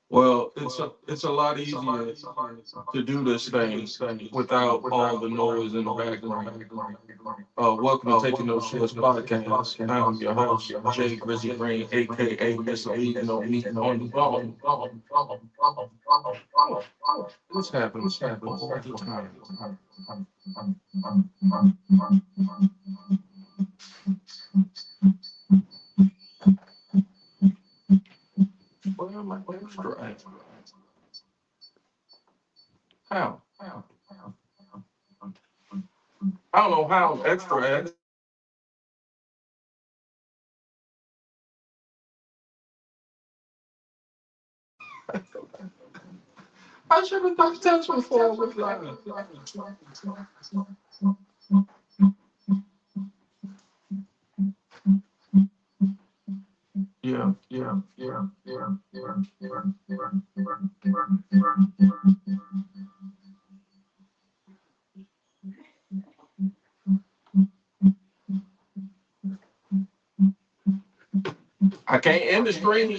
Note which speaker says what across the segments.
Speaker 1: Well, it's a lot easier to do this thing without all the noise in the background. Welcome to Taking No Shorts podcast. I'm your host, Jay Grizzly Green, aka Mr. Leave No Meat on the Bone. What's happening? What's happening all the time? Where am I extra at? How? I don't know how I'm extra at. I should have done tests before I was live. I can't end the stream,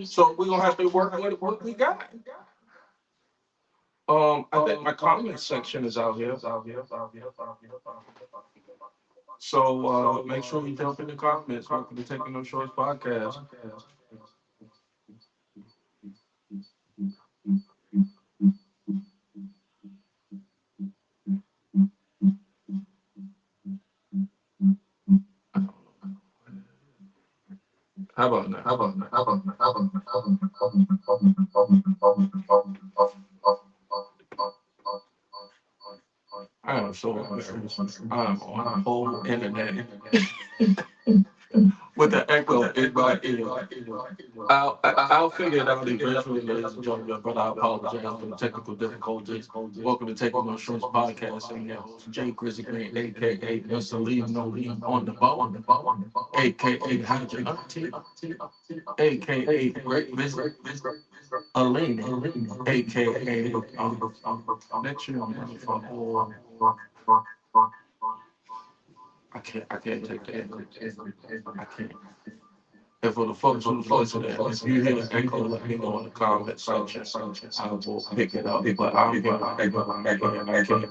Speaker 1: so we're gonna have to work with what we got. I think my comment section is out here. So make sure you jump in the comments. Welcome to Taking No Shorts podcast. How about that? I am so embarrassed. I'm on the whole internet with the echo in my ear. I'll figure it out eventually, ladies and gentlemen, but I apologize for the technical difficulties. Welcome to Taking No Shorts podcast. I'm your host, Jay Grizzly Green, aka Mr. Leave No Leave on the Bone, aka Hide Your Auntie, aka Great Visit Alina, aka next year I'm from all. I can't take that. I can't. And for the folks who's listening, if you hear an echo, let me know in the comment section. I will pick it up. But I'm here to echo and I can't.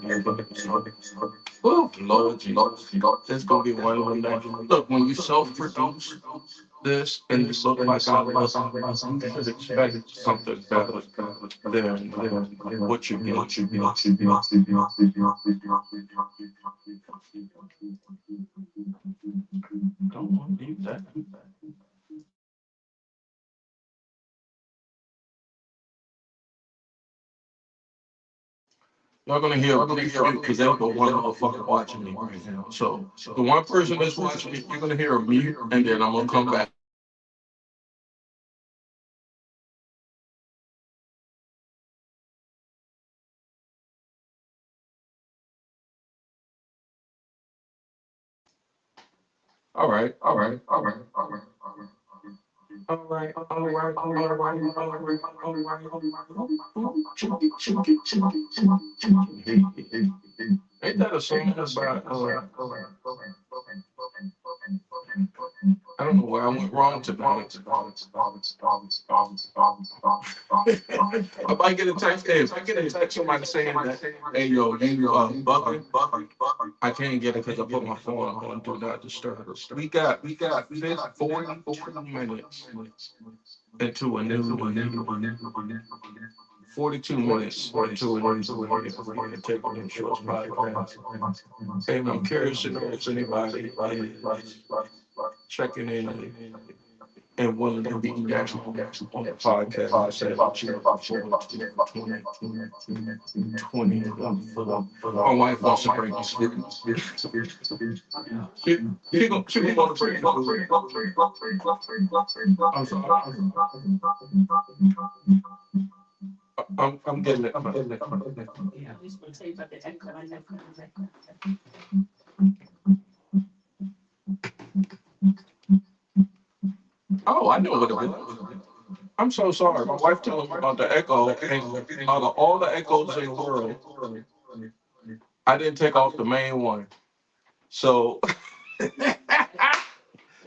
Speaker 1: Oh, Lord Jesus. It's going to be one of them days. Look, when you self-produce this and you look like I was, you should expect something better than what you get. Don't want to do that. Y'all gonna hear a brief mute because there's but one motherfucker watching me right now. So the one person that's watching me, you're gonna hear a mute, and then I'm gonna come back. All right. Ain't that a song about? I don't know where I went wrong tonight. I might get a text. Hey, if I get a text, somebody saying that, hey yo, you bugging. I can't get it because I put my phone on Do Not Disturb. We got 42 minutes into a new 42 minutes into a new Taking No Shorts podcast. And I'm curious to know if anybody is checking in and willing to be guest on the podcast. I said about you for 2020. My wife wants to break the spirit. She gonna want to break the I'm sorry. I'm getting it. Yeah, I was going to say about the echo. Oh, I know what it was. I'm so sorry. My wife told me about the echo, and out of all the echoes in the world, I didn't take off the main one. So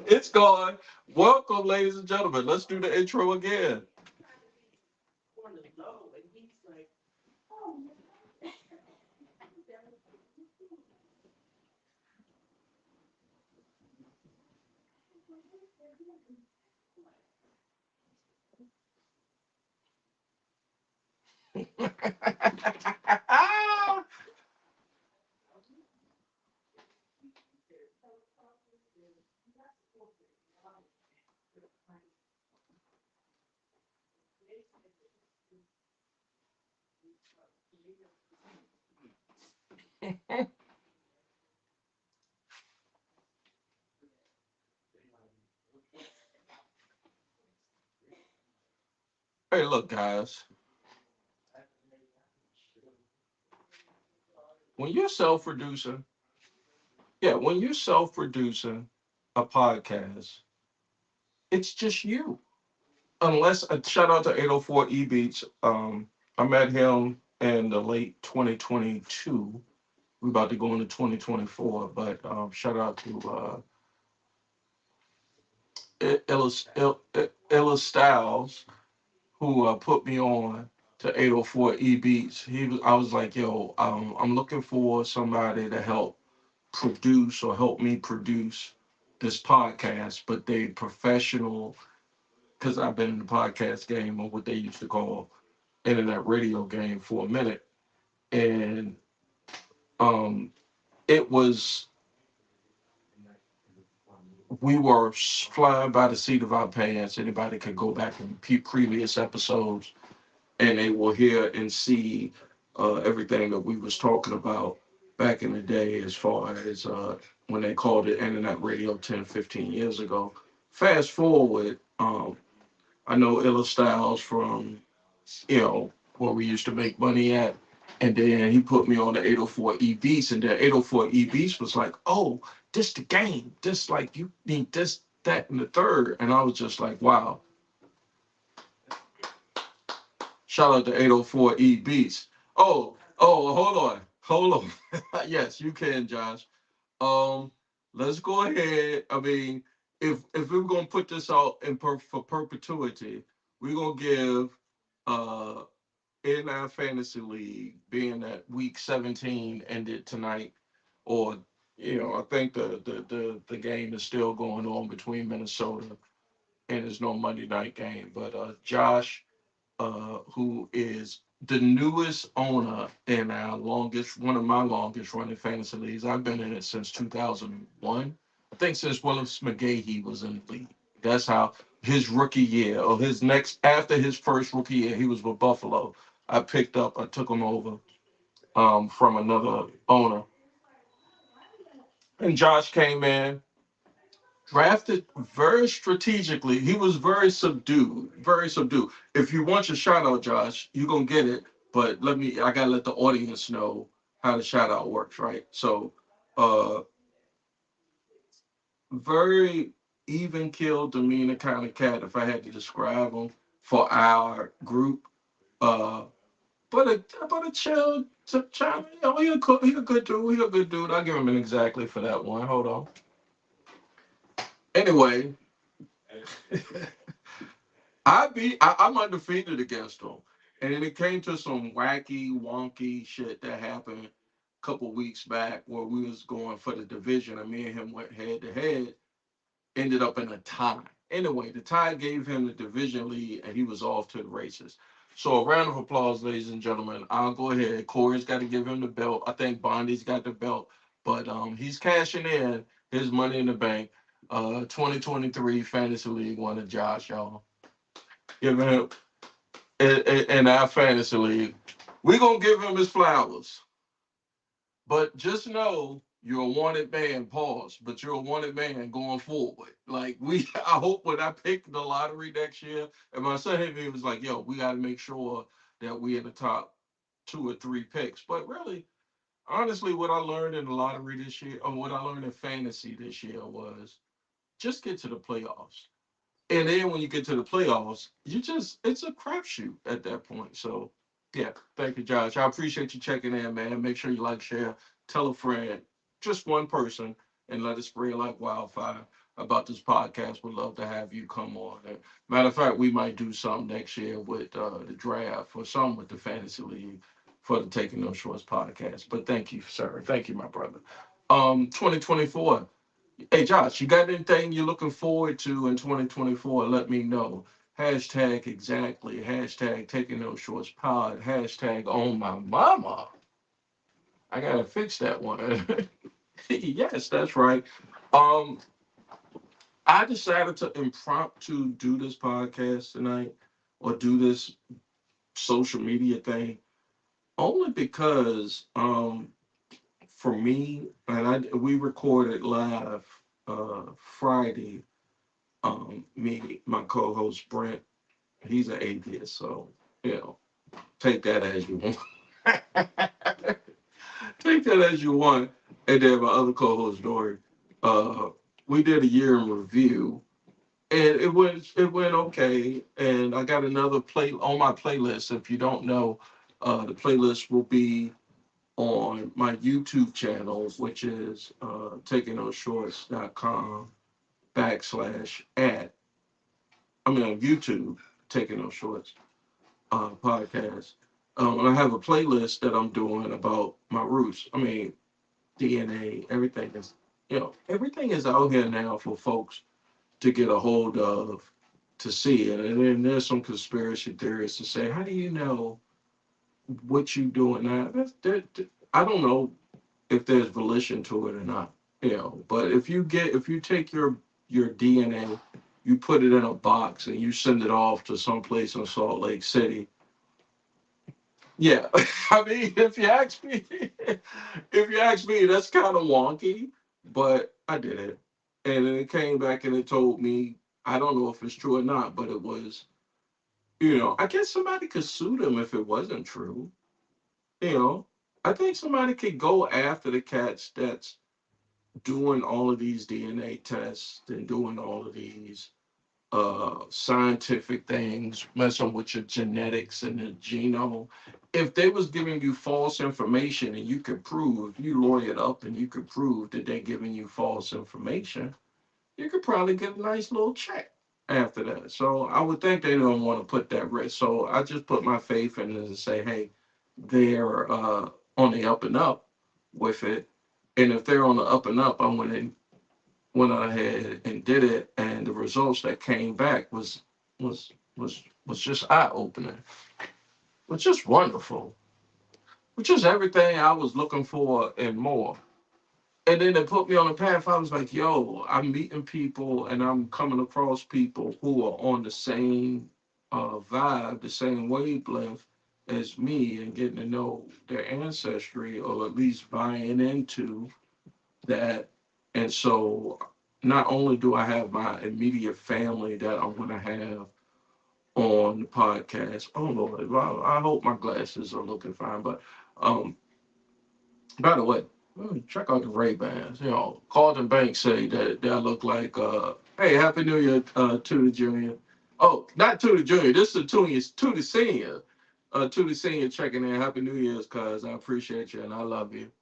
Speaker 1: it's gone. Welcome, ladies and gentlemen. Let's do the intro again. Hey, look, guys, when you're self-producing, yeah, when you're self-producing a podcast, it's just you. Unless a shout out to 804 E Beats. I met him in the late 2022. We're about to go into 2024, but shout out to Illa Styles, who put me on to 804 E Beats. I was like, yo, I'm looking for somebody to help produce or help me produce this podcast, but they professional because I've been in the podcast game or what they used to call internet radio game for a minute, and um, it was we were flying by the seat of our pants. Anybody could go back in previous episodes, and they will hear and see everything that we was talking about back in the day, as far as when they called it internet radio 10, 15 years ago. Fast forward, I know Illa Styles from where we used to make money at. And then he put me on the 804 E Beats, and the 804 E Beats was like, oh, this the game. This like you need this, that, and the third. And I was just like, wow. Shout out to 804 E Beats. Hold on. Yes, you can, Josh. Um, let's go ahead. I mean, if we're gonna put this out for perpetuity, we're gonna give uh in our fantasy league, being that week 17 ended tonight, or I think the game is still going on between Minnesota, and there's no Monday night game. But Josh, who is the newest owner in one of my longest running fantasy leagues. I've been in it since 2001. I think since Willis McGahee was in the league. That's how his rookie year, or his next after his first rookie year, he was with Buffalo. I took him over from another owner, and Josh came in, drafted very strategically. He was very subdued, very subdued. If you want your shout out, Josh, you're gonna get it. But I gotta let the audience know how the shout out works, right? So, uh, very even killed demeanor kind of cat, if I had to describe him for our group. Uh, but a chill, child, he a good dude. He a good dude. I'll give him an exactly for that one. Hold on. Anyway, I'm undefeated against them. And then it came to some wacky, wonky shit that happened a couple weeks back where we was going for the division, and me and him went head to head, ended up in a tie. Anyway, the tie gave him the division lead, and he was off to the races. So a round of applause, ladies and gentlemen. I'll go ahead. Corey's got to give him the belt. I think Bondi's got the belt, but he's cashing in his money in the bank. 2023 fantasy league winner, Josh, y'all. Give him in our fantasy league. We're gonna give him his flowers. But just know you're a wanted man, pause, but you're a wanted man going forward. Like I hope when I pick the lottery next year, and my son hit me, he was like, yo, we gotta make sure that we in the top 2 or 3 picks. But really, honestly, what I learned in the lottery this year, or what I learned in fantasy this year was just get to the playoffs. And then when you get to the playoffs, it's a crapshoot at that point. So yeah, thank you, Josh. I appreciate you checking in, man. Make sure you like, share, tell a friend, just one person, and let it spread like wildfire about this podcast. Would love to have you come on. And matter of fact, we might do something next year with the draft or some with the fantasy league for the Taking No Shorts podcast. But thank you, sir. Thank you, my brother. 2024. Hey, Josh, you got anything you're looking forward to in 2024? Let me know. Hashtag exactly. Hashtag taking those shorts pod. Hashtag on my mama. I gotta fix that one. Yes, that's right. Um, I decided to impromptu do this podcast tonight or do this social media thing only because for me and I we recorded live Friday. Me, my co-host Brent, he's an atheist, so you know, take that as you want. Take that as you want. And then my other co-host Dory, uh, we did a year in review, and it went okay. And I got another play on my playlist. If you don't know, the playlist will be on my YouTube channel, which is TakinNoShorts.com backslash at. I mean on YouTube, Taking Those Shorts podcast. I have a playlist that I'm doing about my roots. I mean, DNA, everything is, everything is out here now for folks to get a hold of to see it. And then there's some conspiracy theorists to say, how do you know what you doing now? I don't know if there's volition to it or not, but if you take your DNA, you put it in a box and you send it off to some place in Salt Lake City. Yeah, I mean, if you ask me, that's kind of wonky, but I did it, and then it came back and it told me, I don't know if it's true or not, but it was, I guess somebody could sue them if it wasn't true. You know, I think somebody could go after the cats that's doing all of these DNA tests and doing all of these scientific things, messing with your genetics and the genome. If they was giving you false information and you could prove, you lawyer it up and you could prove that they're giving you false information, you could probably get a nice little check after that. So I would think they don't want to put that risk. So I just put my faith in it and say, hey, they're on the up and up with it. And if they're on the up and up, I went ahead and did it, and the results that came back was just eye opening, was just wonderful, which is everything I was looking for and more. And then it put me on a path. I was like, yo, I'm meeting people and I'm coming across people who are on the same vibe, the same wavelength as me, and getting to know their ancestry, or at least buying into that. And so not only do I have my immediate family that I'm going to have on the podcast. Oh Lord, well, I hope my glasses are looking fine. But um, by the way, check out the Ray Bans. Carlton Banks say that I look like. Hey, Happy New Year to the Junior. Oh, not to the Junior. This is to the Senior. To the Senior checking in. Happy New Year's, cuz I appreciate you and I love you.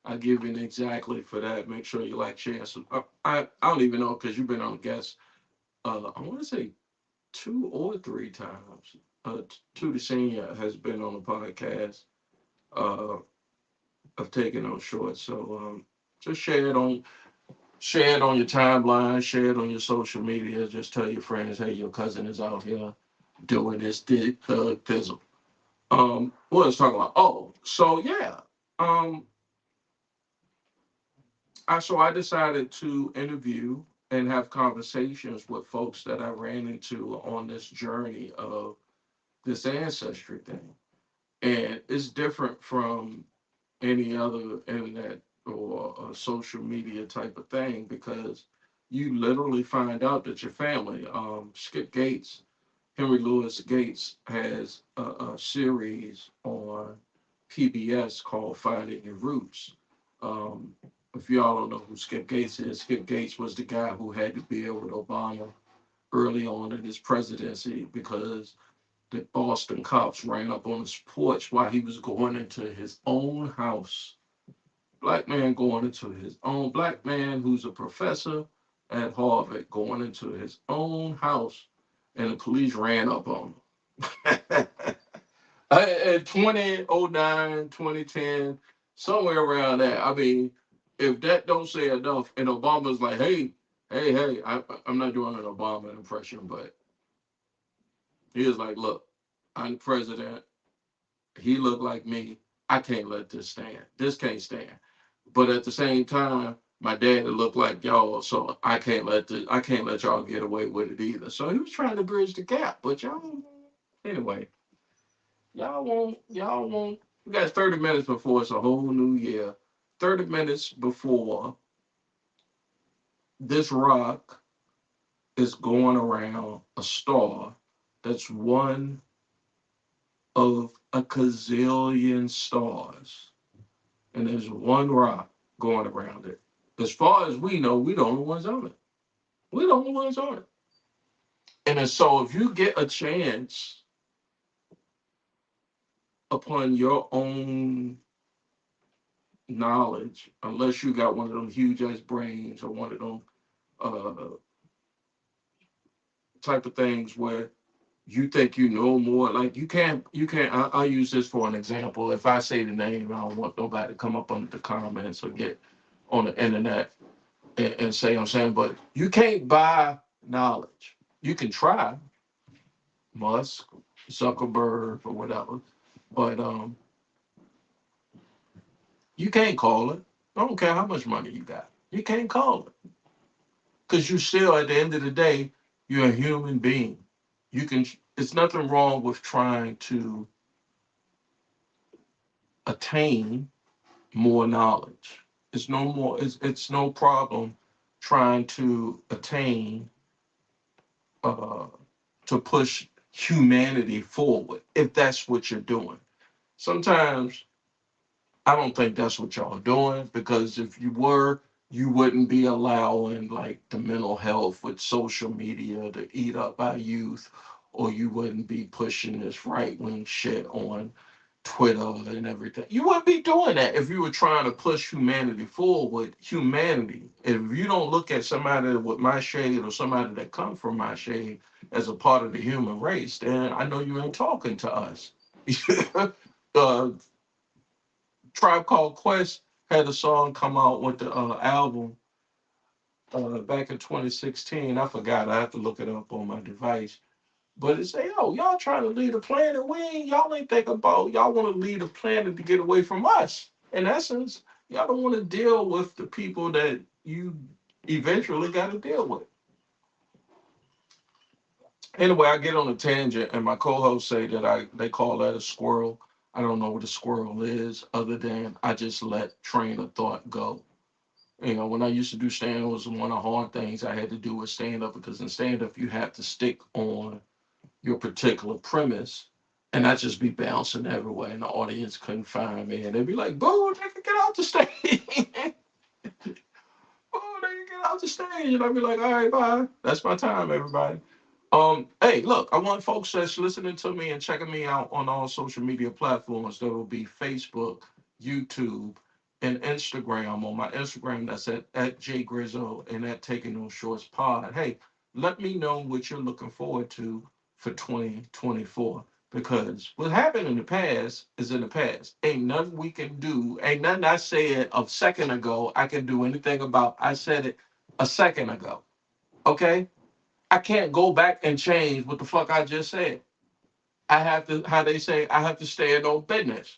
Speaker 1: I give you an exactly for that. Make sure you like, share. I don't even know because you've been on guest. I want to say 2 or 3 times. To the Senior has been on the podcast. Uh, of taking those shorts. So just share it on your timeline, share it on your social media. Just tell your friends, hey, your cousin is out here doing this thizzle. What was I talking about? Oh, so yeah. Um, I decided to interview and have conversations with folks that I ran into on this journey of this ancestry thing. And it's different from any other internet or social media type of thing because you literally find out that your family, Skip Gates, Henry Louis Gates, has a series on PBS called Finding Your Roots. Um, if y'all don't know who Skip Gates is, Skip Gates was the guy who had to deal with Obama early on in his presidency because the Boston cops ran up on his porch while he was going into his own house. Black man going into his own, black man who's a professor at Harvard going into his own house, and the police ran up on him. In 2009, 2010, somewhere around there. I mean, If that don't say enough, and Obama's like, hey, I'm not doing an Obama impression, but he was like, look, I'm the president. He looked like me. I can't let this stand. This can't stand. But at the same time, my dad looked like y'all, so I can't let y'all get away with it either. So he was trying to bridge the gap. But y'all, anyway, y'all won't. We got 30 minutes before it's a whole new year. 30 minutes before this rock is going around a star that's one of a gazillion stars. And there's one rock going around it. As far as we know, we the only ones on it. We the only ones on it. And then, so if you get a chance upon your own knowledge, unless you got one of them huge ass brains or one of them uh, type of things where you think you know more, like you can't. I'll use this for an example. If I say the name, I don't want nobody to come up under the comments or get on the internet and say I'm saying, but you can't buy knowledge. You can try, Musk, Zuckerberg, or whatever, but you can't call it. I don't care how much money you got. You can't call it because you still, at the end of the day, you're a human being. You can. It's nothing wrong with trying to attain more knowledge. It's no more. It's no problem trying to attain uh, to push humanity forward if that's what you're doing. Sometimes I don't think that's what y'all are doing because if you were, you wouldn't be allowing like the mental health with social media to eat up our youth, or you wouldn't be pushing this right wing shit on Twitter and everything. You wouldn't be doing that if you were trying to push humanity forward. Humanity. If you don't look at somebody with my shade or somebody that come from my shade as a part of the human race, then I know you ain't talking to us. uh, Tribe Called Quest had a song come out with the album back in 2016. I forgot. I have to look it up on my device. But it say, yo, y'all trying to lead the planet. Y'all ain't thinking about, y'all want to lead the planet to get away from us. In essence, y'all don't want to deal with the people that you eventually got to deal with. Anyway, I get on a tangent, and my co-hosts say that they call that a squirrel. I don't know what a squirrel is, other than I just let train of thought go. You know, when I used to do stand up, was one of the hard things I had to do with stand up because in stand up you have to stick on your particular premise and not just be bouncing everywhere and the audience couldn't find me and they'd be like, boo, nigga, get out the stage. Oh, they get out the stage. And I'd be like, all right, bye. That's my time, everybody. Hey, look, I want folks that's listening to me and checking me out on all social media platforms. There will be Facebook, YouTube, and Instagram. On my Instagram, that's at JGrizzo and at TakinNoShortsPod. Hey, let me know what you're looking forward to for 2024. Because what happened in the past is in the past. Ain't nothing we can do. Ain't nothing I said a second ago I can do anything about. I said it a second ago. Okay? I can't go back and change what the fuck I just said. I have to, how they say, I have to stay in on business.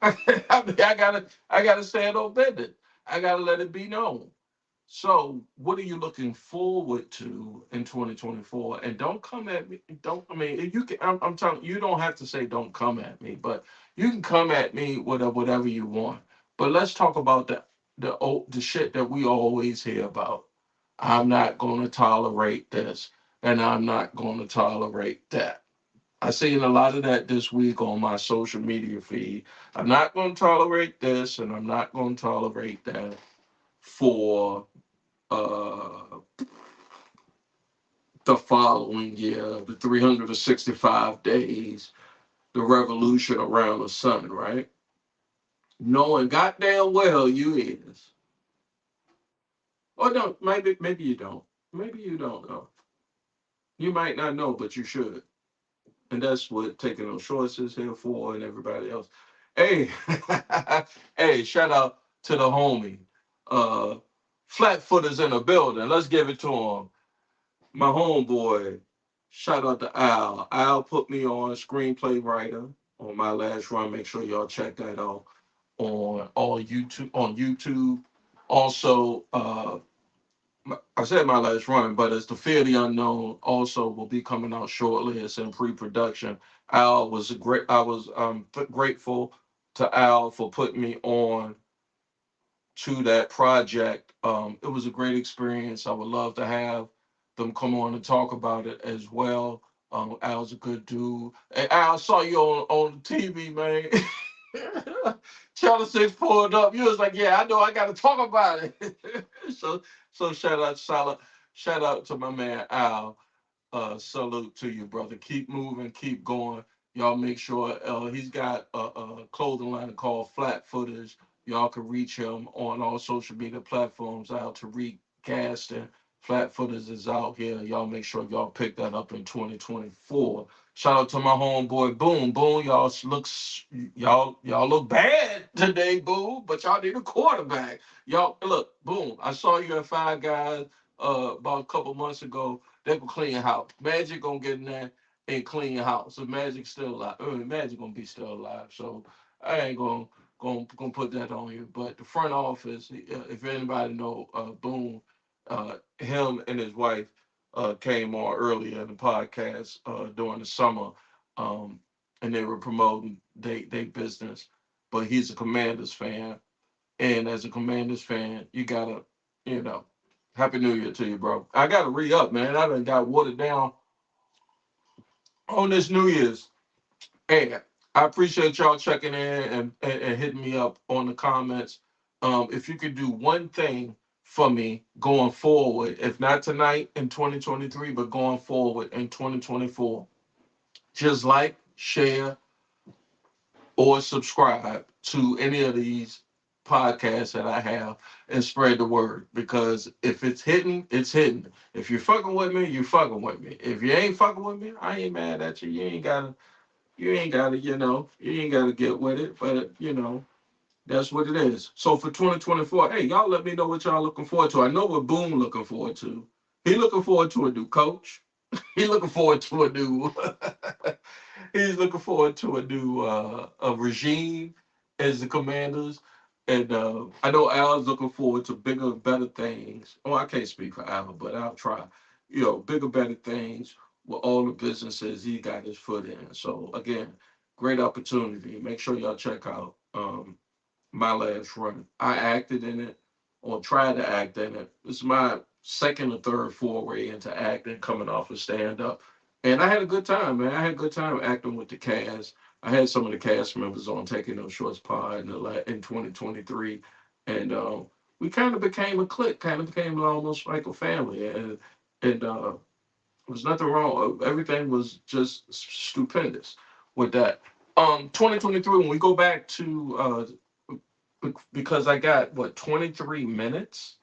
Speaker 1: I gotta stay in on business. I gotta let it be known. So, what are you looking forward to in 2024? And don't come at me. Don't I mean you can? I'm telling you, you don't have to say don't come at me, but you can come at me with whatever you want. But let's talk about the shit that we always hear about. I'm not going to tolerate this, and I'm not going to tolerate that. I seen a lot of that this week on my social media feed. I'm not going to tolerate this, and I'm not going to tolerate that for uh, the following year, the 365 days, the revolution around the sun, right? Knowing goddamn well you is. Or don't, maybe you don't. Maybe you don't know. You might not know, but you should. And that's what taking those shorts is here for and everybody else. Hey, hey, shout out. to the homie. Uh, Flatfooters in the building. Let's give it to him. My homeboy. Shout out to Al. Al put me on screenplay writer on my last run. Make sure y'all check that out on all YouTube. On YouTube. Also, I said my last run, but it's the Fear the Unknown. Also, will be coming out shortly. It's in pre-production. Al was a great. I was grateful to Al for putting me on to that project. It was a great experience. I would love to have them come on and talk about it as well. Al's a good dude. Hey, Al, saw you on TV, man. Channel 6 pulled up. You was like, yeah, I know I got to talk about it. so so shout out to my man Al. Salute to you, brother. Keep moving, keep going. Y'all make sure he's got a clothing line called Flat Footers. Y'all can reach him on all social media platforms. Out Tariq Gaston. Flat Footers is out here. Y'all make sure y'all pick that up in 2024. Shout out to my homeboy Boom. Boom, y'all look bad today, Boom, but y'all need a quarterback. Y'all look, Boom. I saw you at Five Guys about a couple months ago. They can clean your house. Magic gonna get in there and clean your house. So Magic's still alive. Magic gonna be still alive. So I ain't gonna put that on you. But the front office, if anybody know, Boom, him and his wife came on earlier in the podcast during the summer, um, and they were promoting they business. But he's a Commanders fan, and as a Commanders fan, you gotta, you know, Happy New Year to you, bro. I gotta re up, man. I done got watered down on this New Year's. Hey, I appreciate y'all checking in and hitting me up on the comments. If you could do one thing for me going forward, if not tonight in 2023, but going forward in 2024, just like, share, or subscribe to any of these podcasts that I have and spread the word. Because if it's hitting, it's hitting. If you're fucking with me, you fucking with me. If you ain't fucking with me, I ain't mad at you. You ain't gotta, you ain't gotta get with it. But that's what it is. So for 2024, hey, y'all let me know what y'all looking forward to. I know what Boom looking forward to. He looking forward to a new coach. He looking forward to a new he's looking forward to a new a regime as the Commanders. And I know Al's looking forward to bigger, better things. Oh, I can't speak for Al, but I'll try. Bigger, better things with all the businesses he got his foot in. So again, great opportunity. Make sure y'all check out my last run. I acted in it or tried to act in it. It's my second or third foray into acting coming off of stand up. And I had a good time, man. I had a good time acting with the cast. I had some of the cast members on Taking No Shorts Pod in 2023. And we kind of became a clique, kind of became almost like a family. And there was nothing wrong. Everything was just stupendous with that. 2023, when we go back to because I got 23 minutes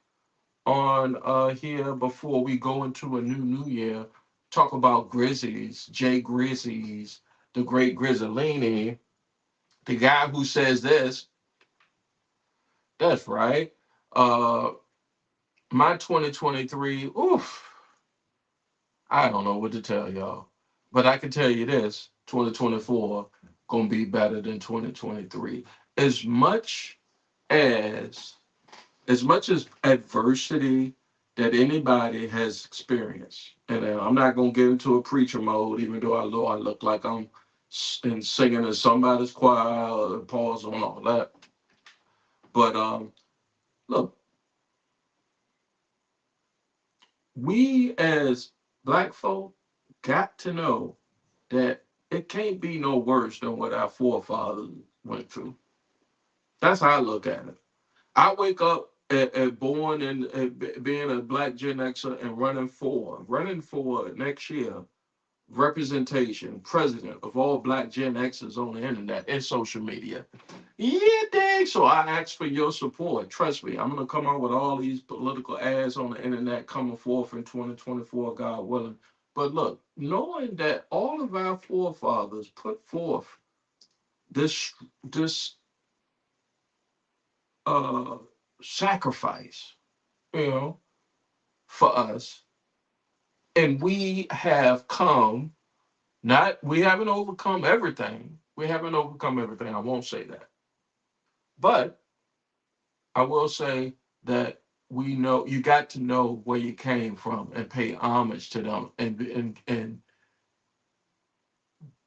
Speaker 1: on here before we go into a new year. Talk about Grizzlies, Jay Grizzlies, the great Grizzlini, the guy who says this. That's right. Uh, my 2023. Oof. I don't know what to tell y'all, but I can tell you this: 2024 gonna be better than 2023. As much as as much as adversity that anybody has experienced, and I'm not gonna get into a preacher mode, even though I know I look like I'm singing in somebody's choir, or pause on all that. But look, we as black folk got to know that it can't be no worse than what our forefathers went through. That's how I look at it. I wake up at born and being a black Gen Xer and running for next year representation, president of all black Gen Xers on the internet and social media. Yeah, dang. So I ask for your support. Trust me, I'm gonna come out with all these political ads on the internet coming forth in 2024, God willing. But look, knowing that all of our forefathers put forth this this uh, sacrifice, you know, for us, and we have come. Not we haven't overcome everything. We haven't overcome everything. I won't say that, but I will say that we know you got to know where you came from and pay homage to them and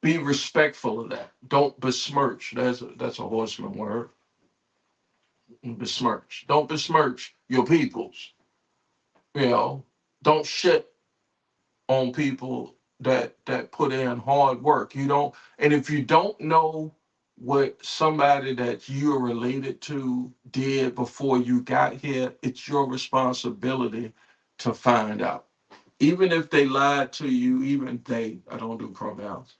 Speaker 1: be respectful of that. Don't besmirch. That's a horseman word. Besmirch. Don't besmirch your peoples. You know, don't shit on people that put in hard work. You don't, and if you don't know what somebody that you're related to did before you got here, it's your responsibility to find out. Even if they lied to you, even they, I don't do pronouns,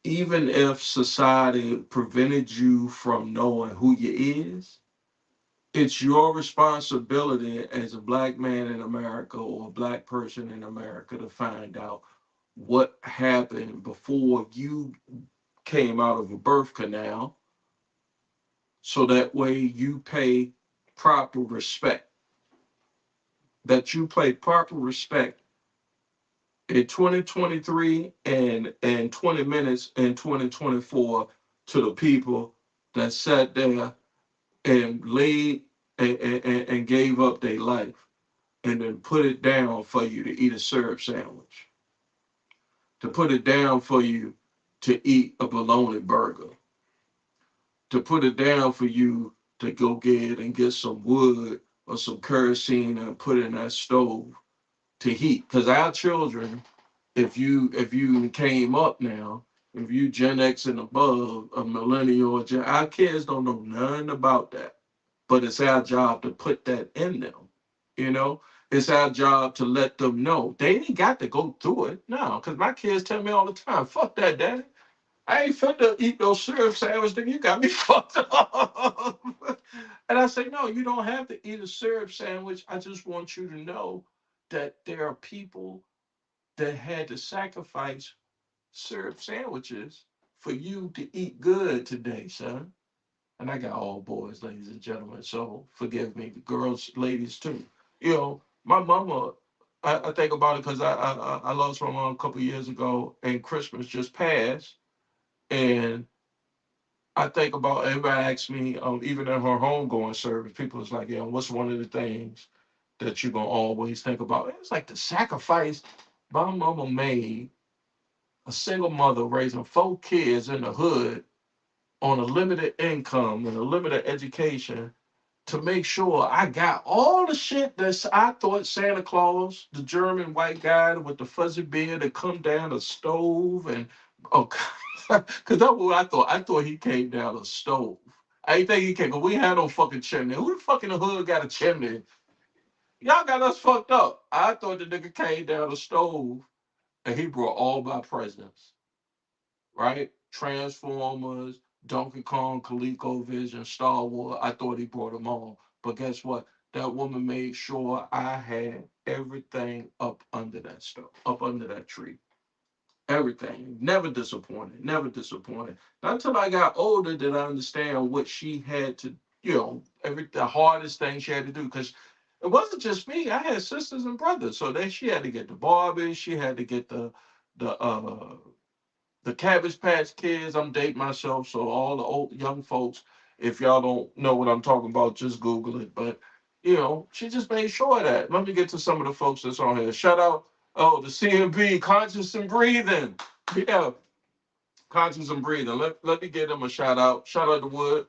Speaker 1: even if society prevented you from knowing who you is, it's your responsibility as a black man in America or a black person in America to find out what happened before you came out of a birth canal, so that way you pay proper respect. That you pay proper respect in 2023 and 20 minutes in 2024 to the people that sat there and laid and gave up their life and then put it down for you to eat a syrup sandwich, to put it down for you to eat a bologna burger, to put it down for you to go get some wood or some kerosene and put it in that stove to heat. Because our children, if you came up now, if you Gen X and above, a millennial, or our kids don't know nothing about that. But it's our job to put that in them. You know, it's our job to let them know they ain't got to go through it. No, because my kids tell me all the time, "Fuck that, daddy. I ain't finna eat no syrup sandwich. Then you got me fucked up." And I say, no, you don't have to eat a syrup sandwich. I just want you to know that there are people that had to sacrifice syrup sandwiches for you to eat good today, son. And I got all boys, ladies and gentlemen, so forgive me, girls, ladies too. You know, my mama, I think about it because I lost my mom a couple years ago, and Christmas just passed, and I think about everybody asks me, even in her homegoing service, people is like, yeah, what's one of the things that you're gonna always think about? It's like the sacrifice my mama made, a single mother raising 4 kids in the hood on a limited income and a limited education to make sure I got all the shit that I thought Santa Claus, the German white guy with the fuzzy beard that come down the stove and oh, because that's what I thought. I thought he came down the stove. I didn't think he came, but we had no fucking chimney. Who the fuck in the hood got a chimney? Y'all got us fucked up. I thought the nigga came down the stove and he brought all my presents, right? Transformers, Donkey Kong, ColecoVision, Star Wars. I thought he brought them all. But guess what? That woman made sure I had everything up under that stuff, up under that tree. Everything. Never disappointed. Never disappointed. Not until I got older did I understand what she had to, the hardest thing she had to do. Because it wasn't just me. I had sisters and brothers. So then she had to get the Barbies. She had to get the the Cabbage Patch Kids. I'm dating myself, so all the old young folks, if y'all don't know what I'm talking about, just Google it. But she just made sure of that. Let me get to some of the folks that's on here. Shout out, the CMB, Conscious and Breathing. Yeah, Conscious and Breathing. Let me give them a shout out. Shout out to Wood.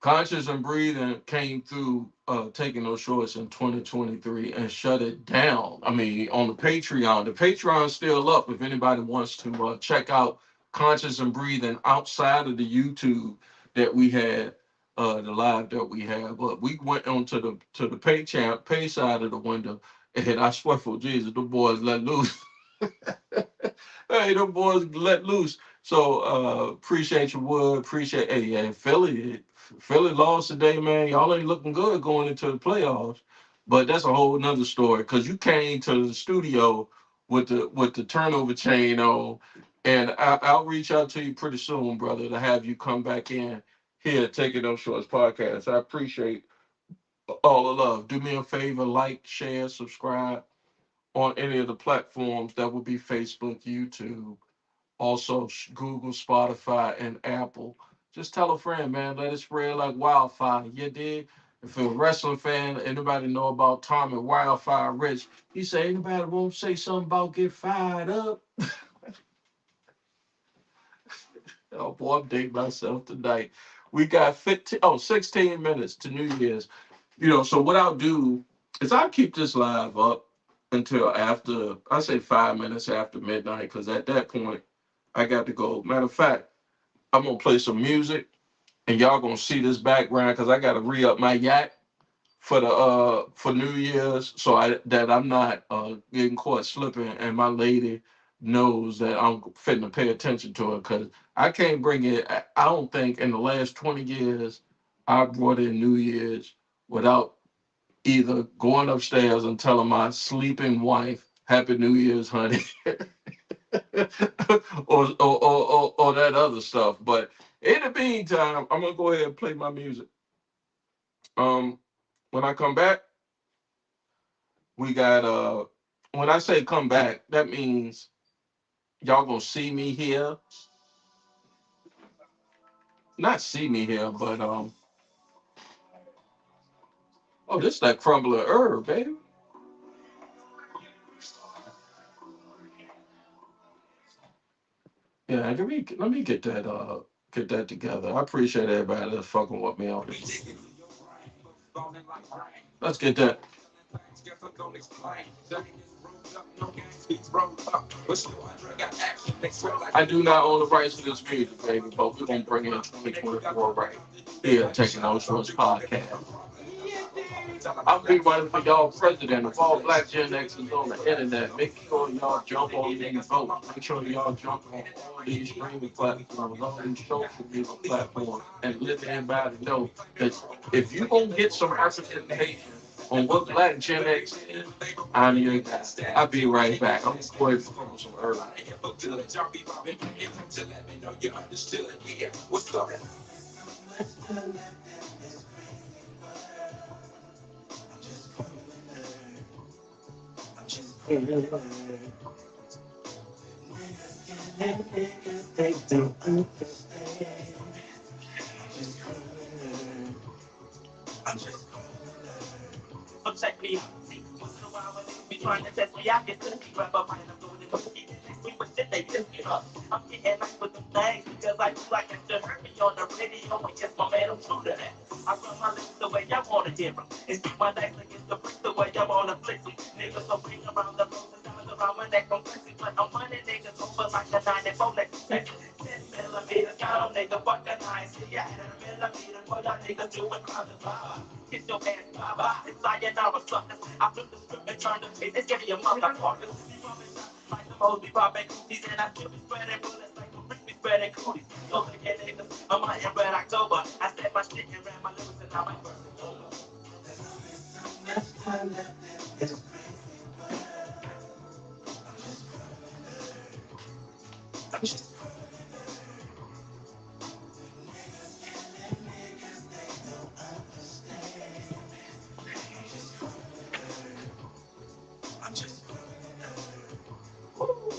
Speaker 1: Conscious and Breathing came through Taking Those Shorts in 2023 and shut it down. I mean, on the Patreon's still up if anybody wants to check out Conscious and Breathing outside of the YouTube that we had, the live that we had. But we went on to the pay side of the window, and I swear for Jesus, the boys let loose. Hey, them boys let loose. So appreciate your wood. Appreciate hey, yeah, Philly lost today, man. Y'all ain't looking good going into the playoffs. But that's a whole nother story. Cause you came to the studio with the turnover chain on And I'll reach out to you pretty soon, brother, to have you come back in here, Taking No Shorts podcast. I appreciate all the love. Do me a favor, like, share, subscribe on any of the platforms. That would be Facebook, YouTube, also Google, Spotify, and Apple. Just tell a friend, man. Let it spread like wildfire. You did. If you're a wrestling fan, anybody know about Tommy Wildfire Rich? He say anybody won't say something about get fired up. Oh boy, I'm dating myself tonight. We got 16 minutes to New Year's. So what I'll do is I'll keep this live up until after, I say 5 minutes after midnight, because at that point I got to go. Matter of fact, I'm gonna play some music and y'all gonna see this background because I gotta re-up my yak for New Year's, so that I'm not getting caught slipping, and my lady knows that I'm fitting to pay attention to her because I can't bring it. I don't think in the last 20 years I brought in New Year's without either going upstairs and telling my sleeping wife Happy New Year's, honey, or that other stuff. But in the meantime, I'm gonna go ahead and play my music. Um, when I come back, we got when I say come back, that means y'all gonna see me here. Not see me here, but oh, this is that crumbling herb, baby. Yeah, let me get that together. I appreciate everybody that's fucking with me on this. Let's get that. I do not own the rights to this music, baby, but we're gonna bring in 2024 right here, Taking No Shorts podcast. I'll be running for y'all president. If all black Gen X is on the internet, make sure y'all jump on these votes. Make sure y'all jump on all these streaming platforms, all these social media platforms, and let everybody know that if you gonna get some representation on what black Gen X is, I'm your guy. I'll be right back. I'm just going to from some early. Check me out. See, once in a while when they be trying to test me, I get to grab a mind. I'm doing it with the next week, shit they piss me up. I'm getting nice with them things because I do like it to hurt me on the radio. And yes, my man, I'm true to that. I run my lips the way I want to hear them. And speak my legs against the bricks the way I want to flick them. Niggas so bring around the road and diamonds around my neck. I'm flexing, but I'm running niggas over like a 94 Lexus. 10 millimeters, got them nigga, fuck the 9. See, I had a millimeter, what y'all niggas doing, clown the vibe. Get your ass bye-bye. It's sayonara suckers. I flip the script and turn the page. It's giving you motherfuckers. Be rubbing shots like the hoes be popping cooties. And I still be spreading bullets like the rich be spreading cooties. So look at niggas. I'm out in red October. I said my shit and ran my lyrics and now my verse is over.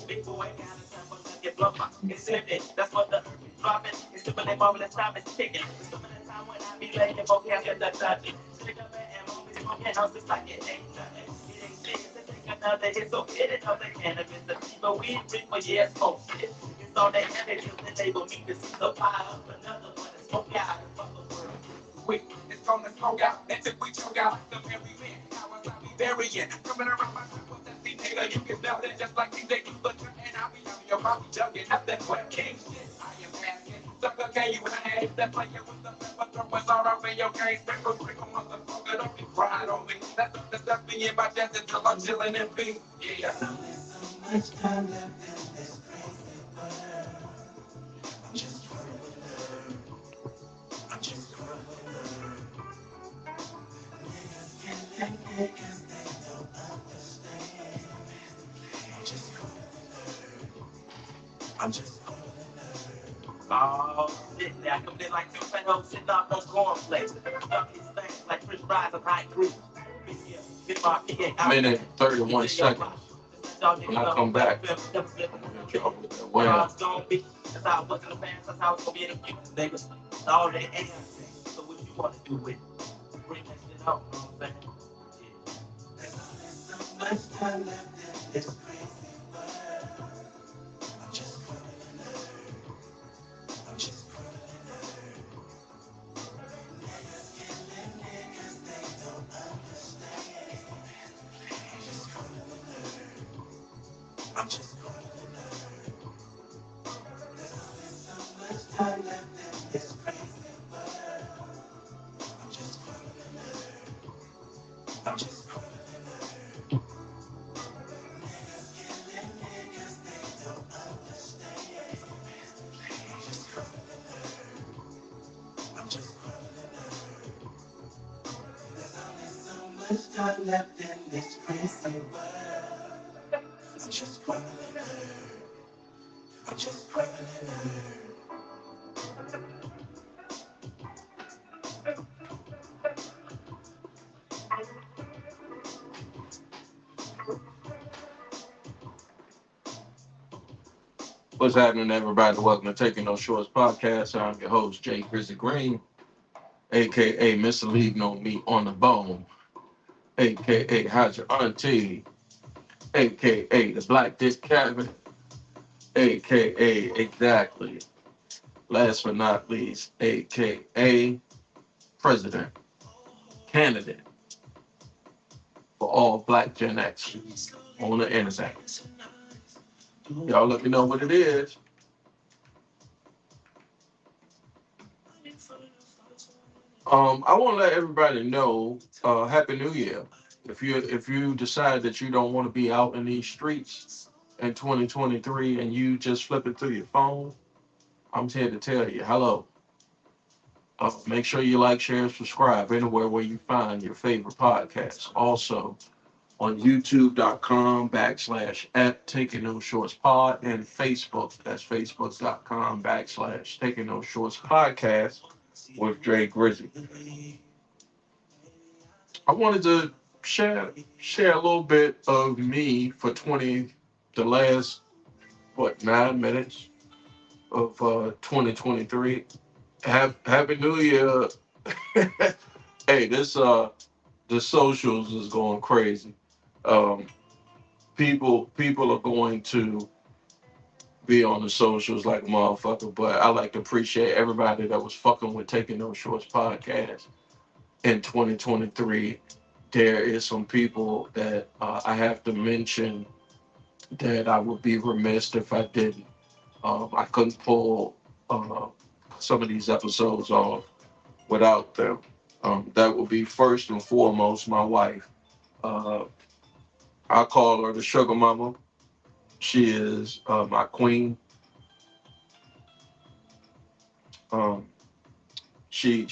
Speaker 1: Big boy got a time for to get blood. It's empty. That's what the earth is dropping. It's stupid and marvelous time is ticking. It's stupid the time when I be laying for cash at the touch. Stick up and movies smoking houses like it ain't nothing. It ain't serious to take another hit, so get it up the cannabis. The people we drink for years, oh shit. It's all they have it till they label me to see the pile of another one to smoke out and fuck the world. Quick, it's gonna smoke out until we choke out the very man. How was I be burying? Coming around my trap with that thing, nigga. You can smell that just like DJ you the trap, and I'll be out your mouth jugging up that what king shit. I am asking, sucker, can you hang? That player with the pepper throwing all over your game. Sprinkle, motherfucker, don't be crying on me. That's me in my death until I'm chilling in peace. Yeah.
Speaker 2: Oh, sitting there, I come in like two fat sitting up no cornflakes. Stuck these things like French fries and high cream.
Speaker 1: Minute 31 seconds. When I come back, y'all with that well.
Speaker 2: That's how it was in the past, that's how it's gonna be in the future, niggas. That's all they ask. So what you wanna do with it? Bring that shit out, you know what I'm saying?
Speaker 1: What's happening, everybody? Welcome to Taking No Shorts podcast. I'm your host, Jay Grizzly Green, aka Mr. Leave No Meat on the Bone, aka How's Your Auntie, aka the Black Dick Cabin, aka exactly, last but not least, aka President, candidate for all BlackGenX on the internet. Y'all let me know what it is. I want to let everybody know, Happy New Year. If you decide that you don't want to be out in these streets in 2023 and you just flip it through your phone, I'm here to tell you, hello. Make sure you like, share, subscribe anywhere where you find your favorite podcasts. Also on youtube.com/ at TakinNoShortsPod and Facebook. That's facebook.com/ TakinNoShortsPodcast with Dre Grizzly. I wanted to share a little bit of me for the last 9 minutes of 2023. Happy New Year. Hey, the socials is going crazy. Um, people are going to be on the socials like a motherfucker, but I like to appreciate everybody that was fucking with Taking No Shorts podcast in 2023. There is some people that I have to mention that I would be remiss if I didn't. I couldn't pull uh, some of these episodes off without them. That would be first and foremost my wife. Uh, I call her the sugar mama. She is my queen. Um, she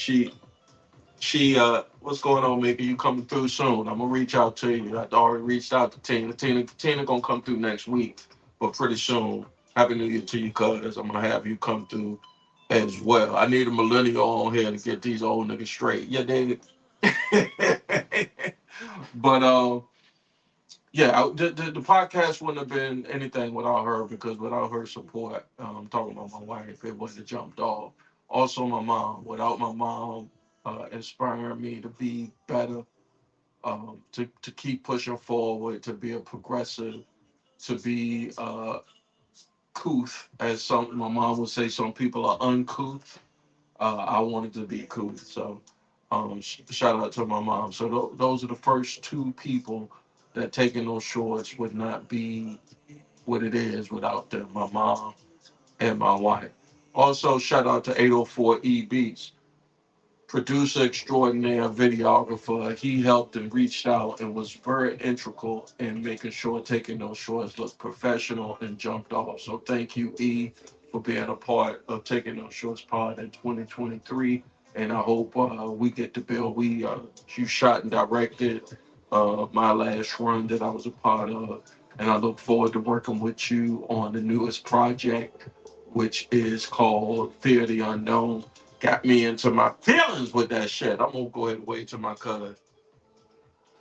Speaker 1: what's going on, Mickey? You coming through soon? I'm gonna reach out to you. I already reached out to Tina. Tina gonna come through next week, but pretty soon. Happy New Year to you, cuz I'm gonna have you come through as well. I need a millennial on here to get these old niggas straight. Yeah, David. But yeah, the podcast wouldn't have been anything without her because without her support, talking about my wife, it wouldn't have jumped off. Also, my mom. Without my mom inspiring me to be better, to keep pushing forward, to be a progressive, to be couth, as some my mom would say. Some people are uncouth. I wanted to be couth, so shout out to my mom. So those are the first two people that taking those shorts would not be what it is without them, my mom and my wife. Also, shout out to 804 E Beats, producer extraordinaire, videographer. He helped and reached out and was very integral in making sure taking those shorts look professional and jumped off. So thank you, E, for being a part of taking those shorts pod in 2023. And I hope we get to build. You shot and directed my last run that I was a part of. and I look forward to working with you on the newest project, which is called Fear the Unknown. Got me into my feelings with that shit. I'm gonna go ahead and wait till my cut.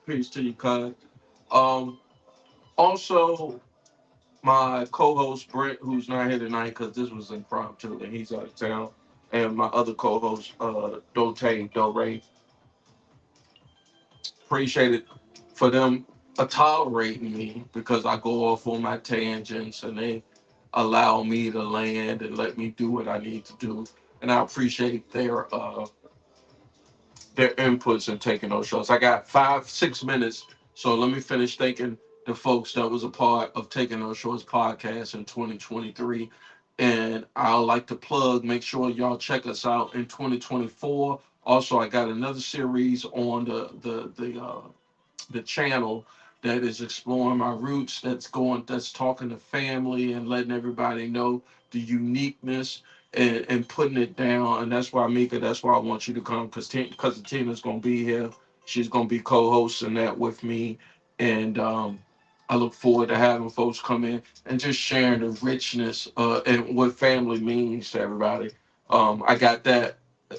Speaker 1: Peace to you, cut. Um, Also, my co-host Brent, who's not here tonight because this was impromptu and he's out of town, and my other co-host Dote, appreciate it for them tolerating me because I go off on my tangents and they allow me to land and let me do what I need to do, and I appreciate their inputs and taking those shots. I got 5 6 minutes, so let me finish thanking the folks that was a part of Taking Those Shorts podcast in 2023. And I like to plug, make sure y'all check us out in 2024. Also, I got another series on the channel that is exploring my roots, that's talking to family and letting everybody know the uniqueness and putting it down. And that's why, Mika, that's why I want you to come, because Tina's gonna be here. She's gonna be co-hosting that with me. And I look forward to having folks come in and just sharing the richness and what family means to everybody. I got that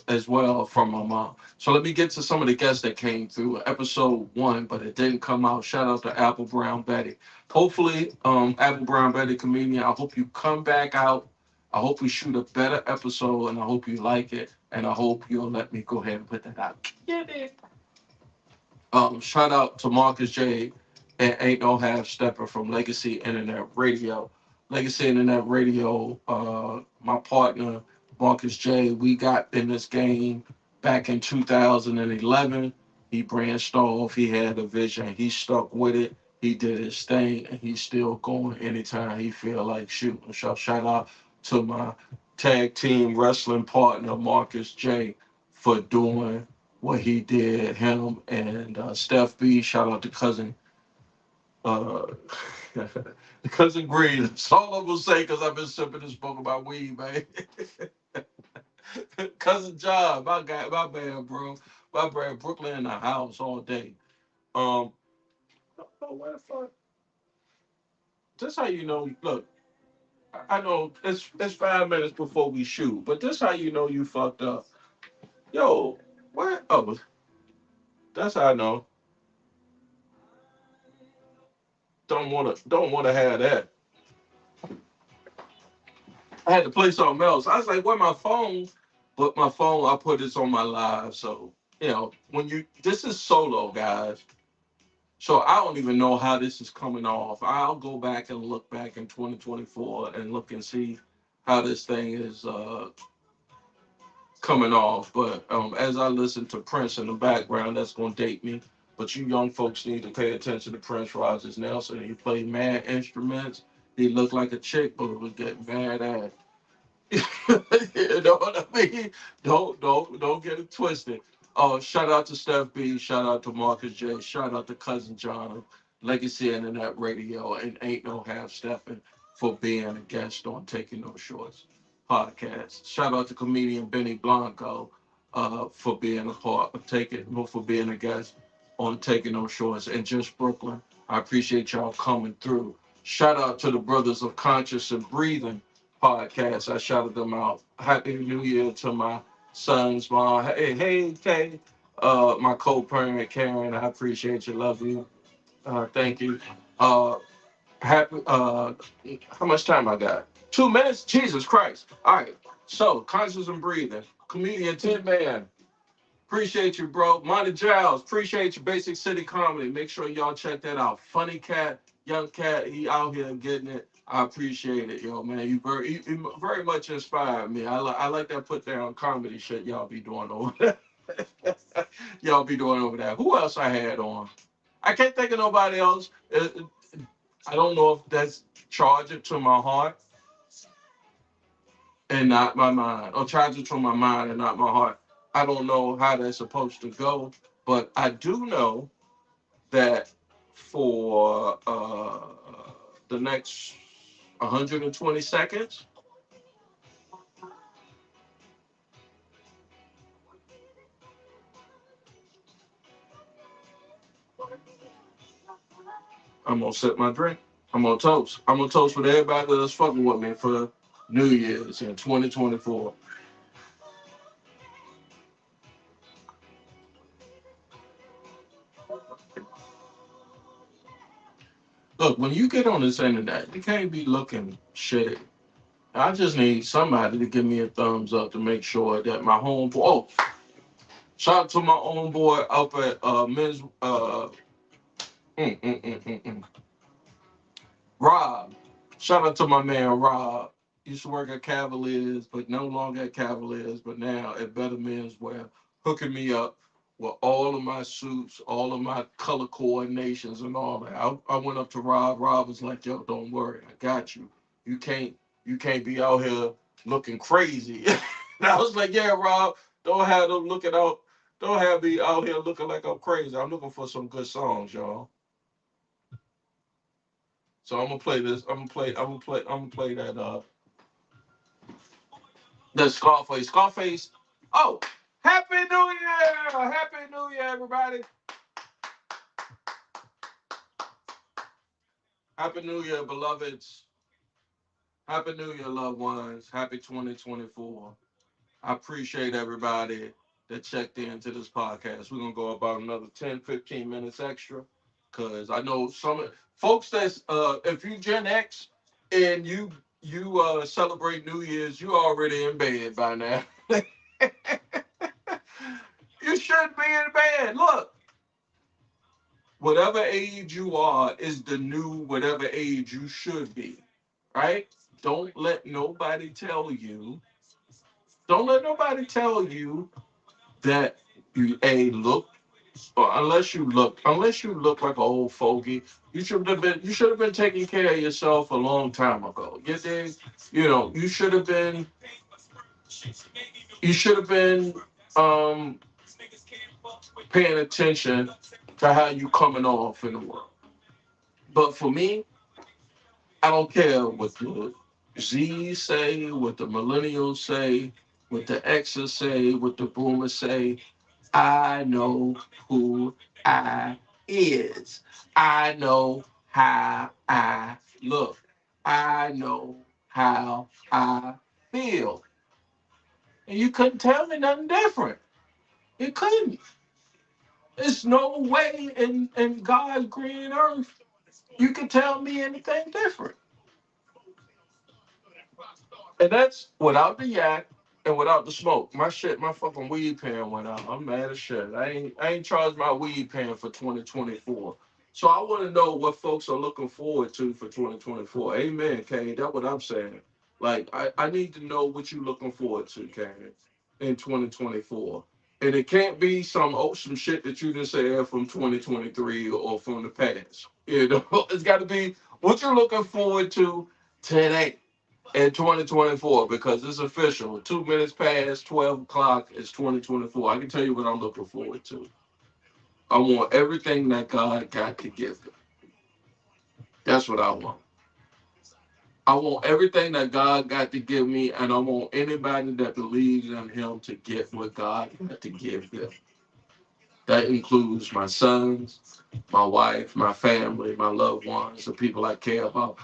Speaker 1: as well from my mom. So let me get to some of the guests that came through episode 1, but it didn't come out. Shout out to Apple Brown Betty. Hopefully, Apple Brown Betty comedian, I hope you come back out. I hope we shoot a better episode, and I hope you like it. And I hope you'll let me go ahead and put that out. Get it. Shout out to Marcus J and Ain't No Half Stepper from Legacy Internet Radio. Legacy Internet Radio, my partner, Marcus J, we got in this game back in 2011. He branched off, he had a vision, he stuck with it, he did his thing, and he's still going anytime he feel like shooting. So shout out to my tag team wrestling partner, Marcus J, for doing what he did, him and Steph B. Shout out to uh, cousin Green. That's all I'm gonna say because I've been sipping this book about weed, man. Cousin John, my guy, my man, bro, my man, Brooklyn in the house all day. Um, oh, what the fuck? This how you know. Look, I know it's 5 minutes before we shoot, but this how you know you fucked up. Yo, what? Oh, that's how I know. Don't wanna have that. I had to play something else. I was like, where my phone? But my phone, I put this on my live. So, this is solo, guys. So I don't even know how this is coming off. I'll go back and look back in 2024 and look and see how this thing is coming off. But as I listen to Prince in the background, that's going to date me. But you young folks need to pay attention to Prince Rogers Nelson. He played mad instruments. He looked like a chick, but would get mad ass. You know what I mean? Don't get it twisted. Oh, shout out to Steph B. Shout out to Marcus J. Shout out to Cousin John, Legacy Internet Radio, and Ain't No Half Stepping for being a guest on Taking No Shorts podcast. Shout out to comedian Benny Blanco for being a part of for being a guest on Taking No Shorts and Just Brooklyn. I appreciate y'all coming through. Shout out to the Brothers of Conscious and Breathing podcast. I shouted them out. Happy New Year to my son's mom. Hey, Kay. My co-parent Karen. I appreciate you. Love you. Thank you. Uh, happy. How much time I got? 2 minutes. Jesus Christ. All right. So conscious and breathing. Comedian Tin Man. Appreciate you, bro. Monty Giles, appreciate you. Basic City Comedy. Make sure y'all check that out. Funny cat, young cat, he out here getting it. I appreciate it, yo, man. You very much inspired me. I like that put down comedy shit y'all be doing over there. Y'all be doing over there. Who else I had on? I can't think of nobody else. I don't know if that's charge it to my heart and not my mind, or charge it to my mind and not my heart. I don't know how that's supposed to go, but I do know that for the next 120 seconds, I'm gonna sip my drink. I'm gonna toast. I'm gonna toast with everybody that's fucking with me for New Year's in 2024. Look, when you get on this internet, you can't be looking shitty. I just need somebody to give me a thumbs up to make sure that my homeboy. Oh, shout out to my homeboy up at Men's mm, mm, mm, mm, mm. Rob. Shout out to my man Rob. Used to work at Cavaliers, but no longer at Cavaliers, but now at Better Men's Wear, hooking me up with all of my suits, all of my color coordinations, and all that. I went up to Rob. Rob was like, "Yo, don't worry, I got you. You can't, you can't be out here looking crazy." And I was like, "Yeah, Rob, don't have them looking out. Don't have me out here looking like I'm crazy. I'm looking for some good songs, y'all." So I'm gonna play this. I'm gonna play that. The Scarface. Scarface. Oh, Happy New Year! Happy New Year, everybody! Happy New Year, beloveds. Happy New Year, loved ones. Happy 2024. I appreciate everybody that checked into this podcast. We're gonna go about another 10, 15 minutes extra. Cause I know some folks that's if you Gen X and you celebrate New Year's, you already in bed by now. You should be in bed. Look, whatever age you are is the new whatever age you should be. Right? Don't let nobody tell you. Don't let nobody tell you that you a look or unless you look like an old fogey, you should have been taking care of yourself a long time ago. You dig? You know, you should have been um paying attention to how you coming off in the world. But for me, I don't care what the Z's say, what the millennials say, what the X's say, what the boomers say. I know who I is. I know how I look. I know how I feel. And you couldn't tell me nothing different. You couldn't. There's no way in God's green earth you could tell me anything different. And that's without the yak and without the smoke. My fucking weed pen went out. I'm mad as shit. I ain't charged my weed pen for 2024. So I want to know what folks are looking forward to for 2024. Amen, Kane. That's what I'm saying. Like I need to know what you're looking forward to, Kane, in 2024. And it can't be some shit that you just said from 2023 or from the past. You know, it's got to be what you're looking forward to today in 2024 because it's official. 2 minutes past 12 o'clock is 2024. I can tell you what I'm looking forward to. I want everything that God got to give me. That's what I want. I want everything that God got to give me, and I want anybody that believes in Him to get what God got to give them. That includes my sons, my wife, my family, my loved ones, the people I care about.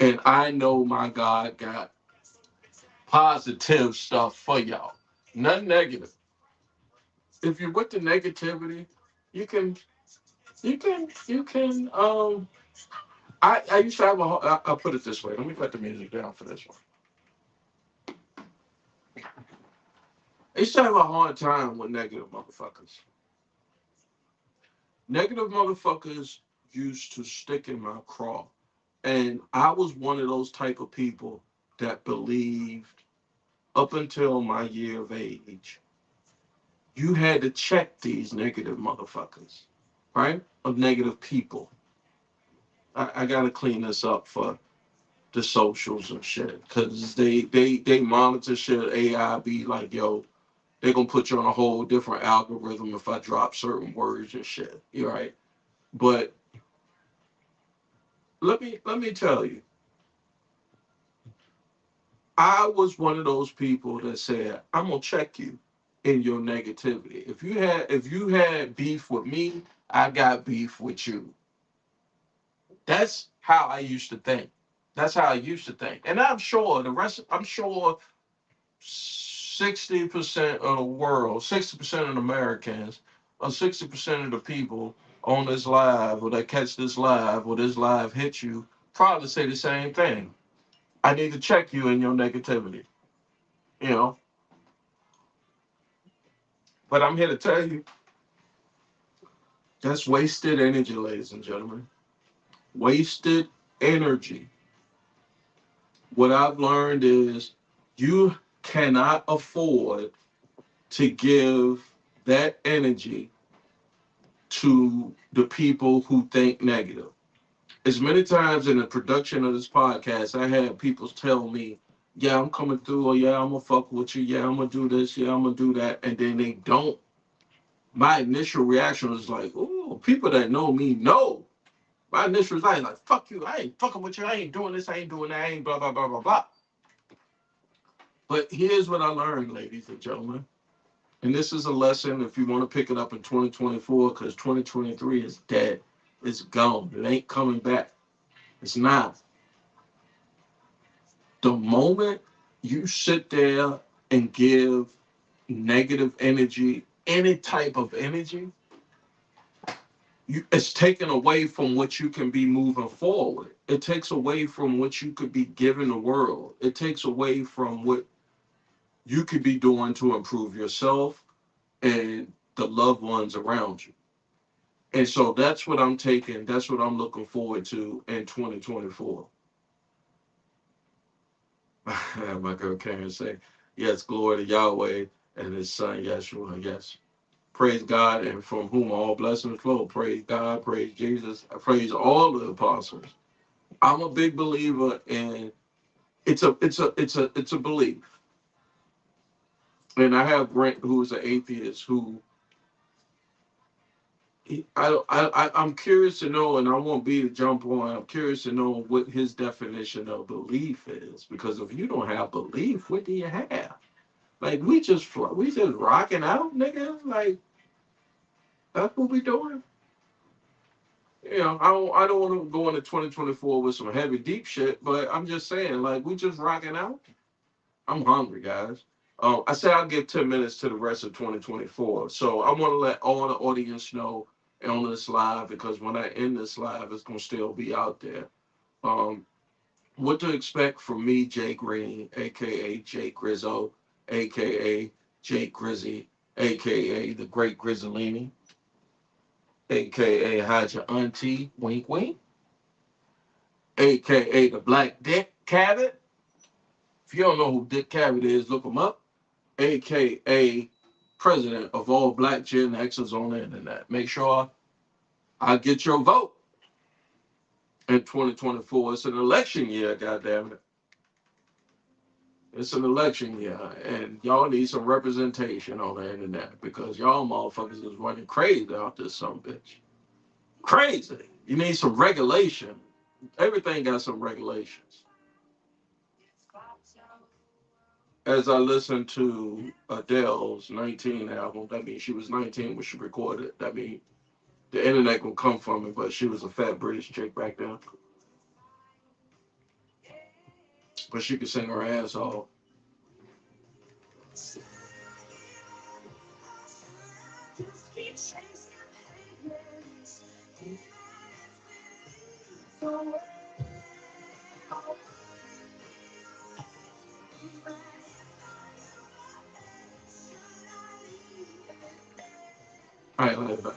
Speaker 1: And I know my God got positive stuff for y'all. Nothing negative. If you're with the negativity, you can you can. I used to have I'll put it this way. Let me put the music down for this one. I used to have a hard time with negative motherfuckers. Negative motherfuckers used to stick in my craw. And I was one of those type of people that believed up until my year of age, you had to check these negative motherfuckers, right? Of negative people. I gotta clean this up for the socials and shit, because they monitor shit. AI be like, yo, they gonna put you on a whole different algorithm if I drop certain words and shit. You're right, but let me tell you, I was one of those people that said I'm gonna check you in your negativity. If you had beef with me, I got beef with you. how I used to think. That's how I used to think. And I'm sure 60% of the world, 60% of the Americans, or 60% of the people on this live, or that catch this live, or this live hit you, probably say the same thing. I need to check you in your negativity, you know. But I'm here to tell you that's wasted energy, ladies and gentlemen. Wasted energy. What I've learned is you cannot afford to give that energy to the people who think negative. As many times in the production of this podcast, I had people tell me, yeah, I'm coming through, or yeah, I'm gonna fuck with you, yeah, I'm gonna do this, yeah, I'm gonna do that, and then they don't. My initial reaction was like, oh, people that know me know. My initial reaction like, fuck you, I ain't fucking with you, I ain't doing this, I ain't doing that, I ain't blah, blah, blah, blah, blah. But here's what I learned, ladies and gentlemen. And this is a lesson if you want to pick it up in 2024, because 2023 is dead. It's gone. It ain't coming back. It's not. The moment you sit there and give negative energy, any type of energy, it's taken away from what you can be moving forward. It takes away from what you could be giving the world. It takes away from what you could be doing to improve yourself and the loved ones around you. And so that's what I'm taking. That's what I'm looking forward to in 2024. My girl Karen say, yes, glory to Yahweh and his son Yeshua. Yes. Praise God, and from whom all blessings flow. Praise God, praise Jesus, I praise all the apostles. I'm a big believer in it's a belief. And I have Brent, who's an atheist, who I'm curious to know, and I won't be to jump on. I'm curious to know what his definition of belief is, because if you don't have belief, what do you have? Like we just rocking out, nigga. Like that's what we doing. You know, I don't want to go into 2024 with some heavy deep shit, but I'm just saying, like we just rocking out. I'm hungry, guys. I said I'll give 10 minutes to the rest of 2024. So I want to let all the audience know on this live, because when I end this live, it's going to still be out there. Um, what to expect from me, Jay Green, a.k.a. Jay Grizzo, a.k.a. Jay Grizzy, a.k.a. the Great Grizzolini, a.k.a. Hide Your Auntie, Wink Wink, a.k.a. the Black Dick Cabot. If you don't know who Dick Cabot is, look him up. A.k.a. president of all Black Gen X's on the internet. Make sure I get your vote in 2024. It's an election year, goddammit. It's an election year, and y'all need some representation on the internet, because y'all motherfuckers is running crazy out this some bitch. Crazy. You need some regulation. Everything got some regulations. As I listened to Adele's 19 album, that means she was 19 when she recorded. That means the internet gonna come from me, but she was a fat British chick back then. But she could sing her ass off. All right, let it back.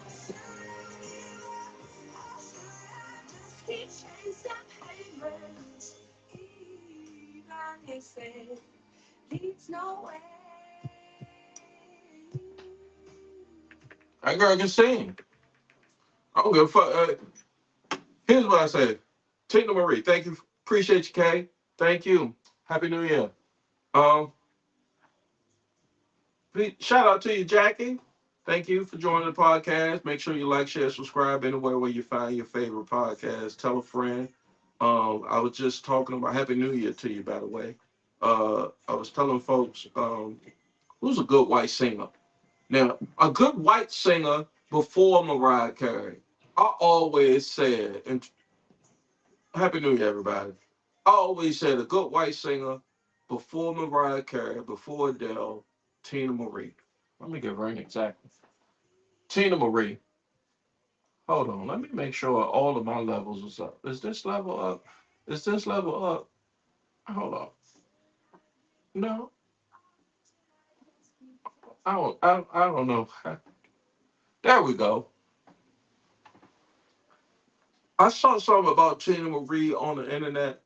Speaker 1: That girl can sing. I don't give a fuck. Here's what I say. Tina Marie, thank you. Appreciate you, Kay. Thank you. Happy New Year. Um, Shout out to you, Jackie. Thank you for joining the podcast. Make sure you like, share, subscribe anywhere where you find your favorite podcast. Tell a friend. I was just talking about Happy New Year to you, by the way. I was telling folks who's a good white singer. Now, a good white singer before Mariah Carey. I always said, and Happy New Year, everybody. I always said a good white singer before Mariah Carey, before Adele, Tina Marie. Let me get right exactly. Tina Marie. Hold on. Let me make sure all of my levels is up. Is this level up? Is this level up? Hold on. No, I don't know. There we go. I saw something about Tina Marie on the internet.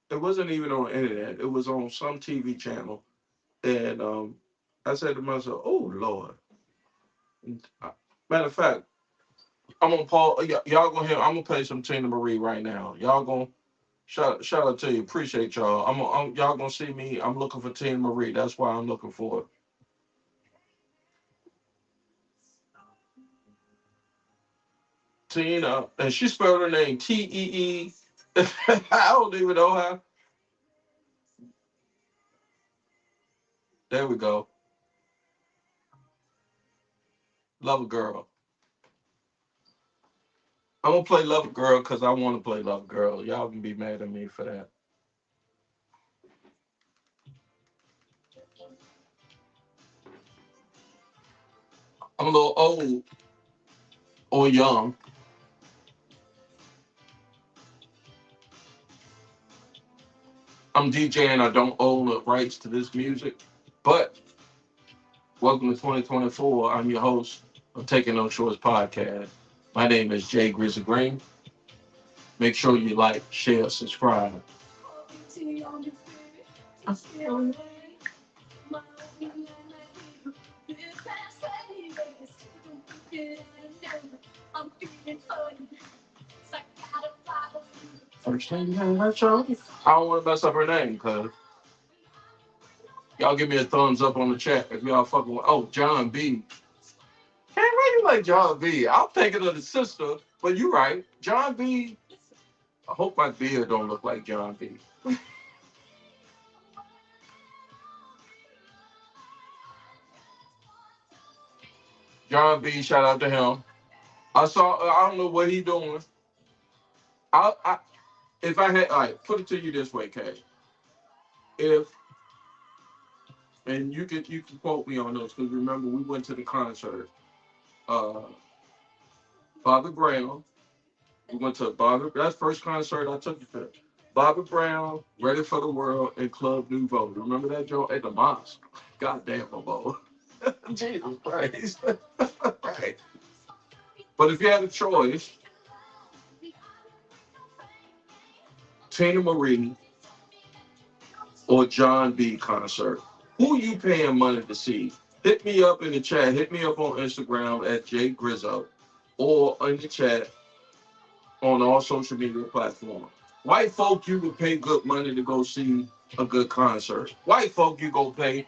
Speaker 1: It wasn't even on the internet. It was on some TV channel. And I said to myself, "Oh Lord." Matter of fact, I'm gonna pause. Y'all gonna hear? I'm gonna play some Tina Marie right now. Y'all gonna shout out to you. Appreciate y'all. Y'all gonna see me. I'm looking for Tina Marie. That's why I'm looking for it. Tina, and she spelled her name Tee. I don't even know how. There we go. Love a girl. I'm gonna play Love a Girl because I want to play Love a Girl. Y'all can be mad at me for that. I'm a little old or young. I'm DJing. I don't own the rights to this music, but welcome to 2024. I'm your host of Taking No Shorts Podcast. My name is Jay Grizzly Green. Make sure you like, share, subscribe. First thing I show. I don't want to mess up her name because y'all give me a thumbs up on the chat if y'all fucking with. Oh, John B. Hey, why you like John B? I'm thinking of the sister, but you right. John B. I hope my beard don't look like John B. John B. Shout out to him. I saw. I don't know what he doing. I if I had, all right, put it to you this way, Kay. If and you can quote me on this because remember we went to the concert. Uh, Bobby Brown. We went to Bobby. That's the first concert I took you to. Bobby Brown, Ready for the World, and Club Nouveau. Remember that joint at the mosque? Goddamn, Bobo. Jesus Christ. Right. But if you had a choice, Tina Marie or John B concert, who you paying money to see? Hit me up in the chat. Hit me up on Instagram at Jay Grizzo or in the chat on all social media platforms. White folk, you would pay good money to go see a good concert. White folk, you go pay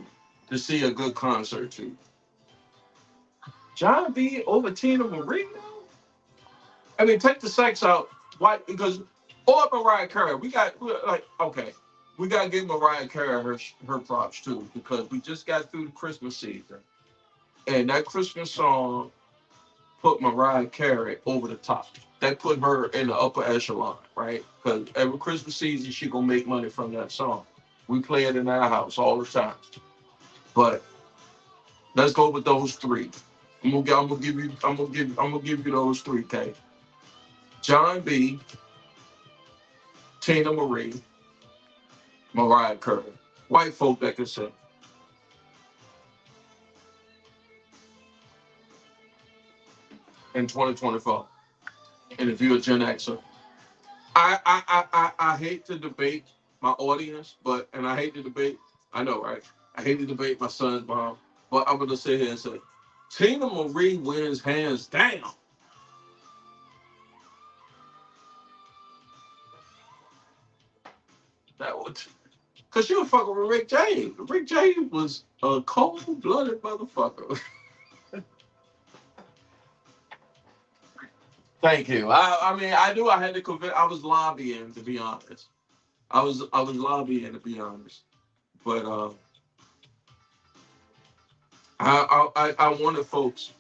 Speaker 1: to see a good concert too. John B over Tina Marie? I mean, take the sex out. Why? Because or Mariah Carey. We're like okay. We gotta give Mariah Carey her props too because we just got through the Christmas season and that Christmas song put Mariah Carey over the top. That put her in the upper echelon, right? Because every Christmas season she gonna make money from that song. We play it in our house all the time. But let's go with those three. I'm gonna give you those three, K. John B, Tina Marie, Mariah Carey. White folk that can sing. In 2024. And if you're a Gen Xer, I hate to debate my audience, but and I hate to debate. I know, right? I hate to debate my son's mom, but I'm gonna sit here and say, Tina Marie wins hands down. That would, cause she was fucking with Rick James. Rick James was a cold-blooded motherfucker. Thank you. I mean, I knew I had to convince. I was lobbying to be honest. I was lobbying to be honest, but I wanted folks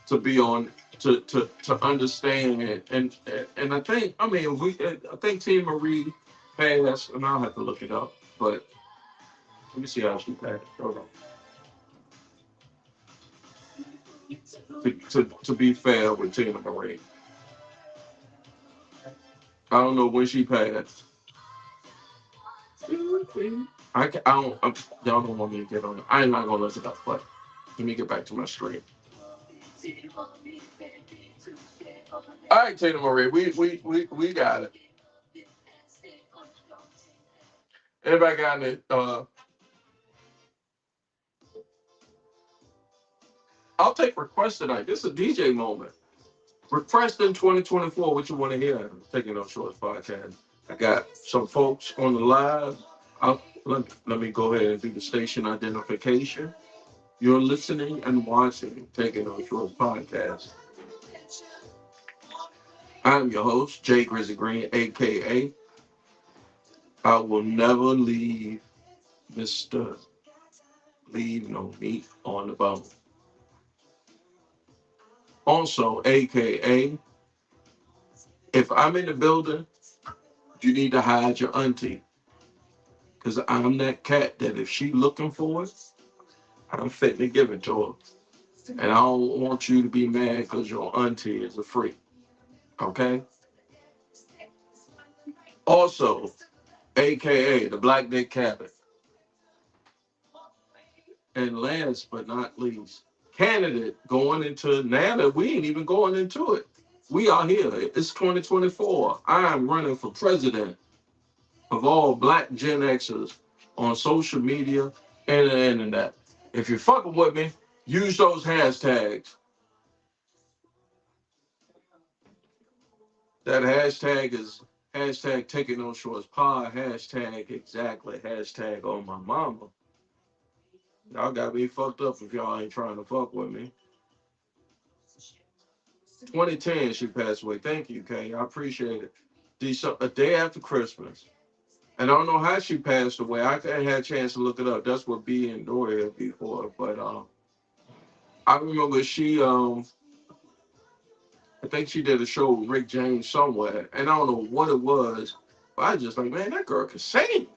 Speaker 1: to be on. to understand it. And I think Tina Marie passed, and I'll have to look it up. But let me see how she passed. Hold on. To be fair with Tina Marie, I don't know when she passed. I don't. Y'all don't want me to get on it. I'm not gonna look it up. But let me get back to my screen. All right, Tina Marie, we got it. Everybody got it. I'll take requests tonight. This is a DJ moment. Request in 2024. What you want to hear? Taking those shorts podcast. I got some folks on the live. Let me go ahead and do the station identification. You're listening and watching Taking those shorts podcast. I'm your host, Jay Grizzly Green, aka I will never leave Mr. Leave No Meat on the Bone. Also, aka if I'm in the building, you need to hide your auntie. Because I'm that cat that if she looking for it, I'm fitting to give it to her. And I don't want you to be mad because your auntie is a freak. Okay? Also, aka the Black Dick Cabin. And last but not least, candidate going into now that we ain't even going into it. We are here. It's 2024. I'm running for president of all Black Gen Xers on social media and the internet. If you're fucking with me, use those hashtags. That hashtag is hashtag TakinNoShortsPod, hashtag exactly, hashtag on my mama. Y'all got me fucked up if y'all ain't trying to fuck with me. 2010, she passed away. Thank you, Kay. I appreciate it. A day after Christmas. And I don't know how she passed away. I hadn't had a chance to look it up. That's what B and Dory had before. But I remember I think she did a show with Rick James somewhere. And I don't know what it was. But I was just like, man, that girl could sing.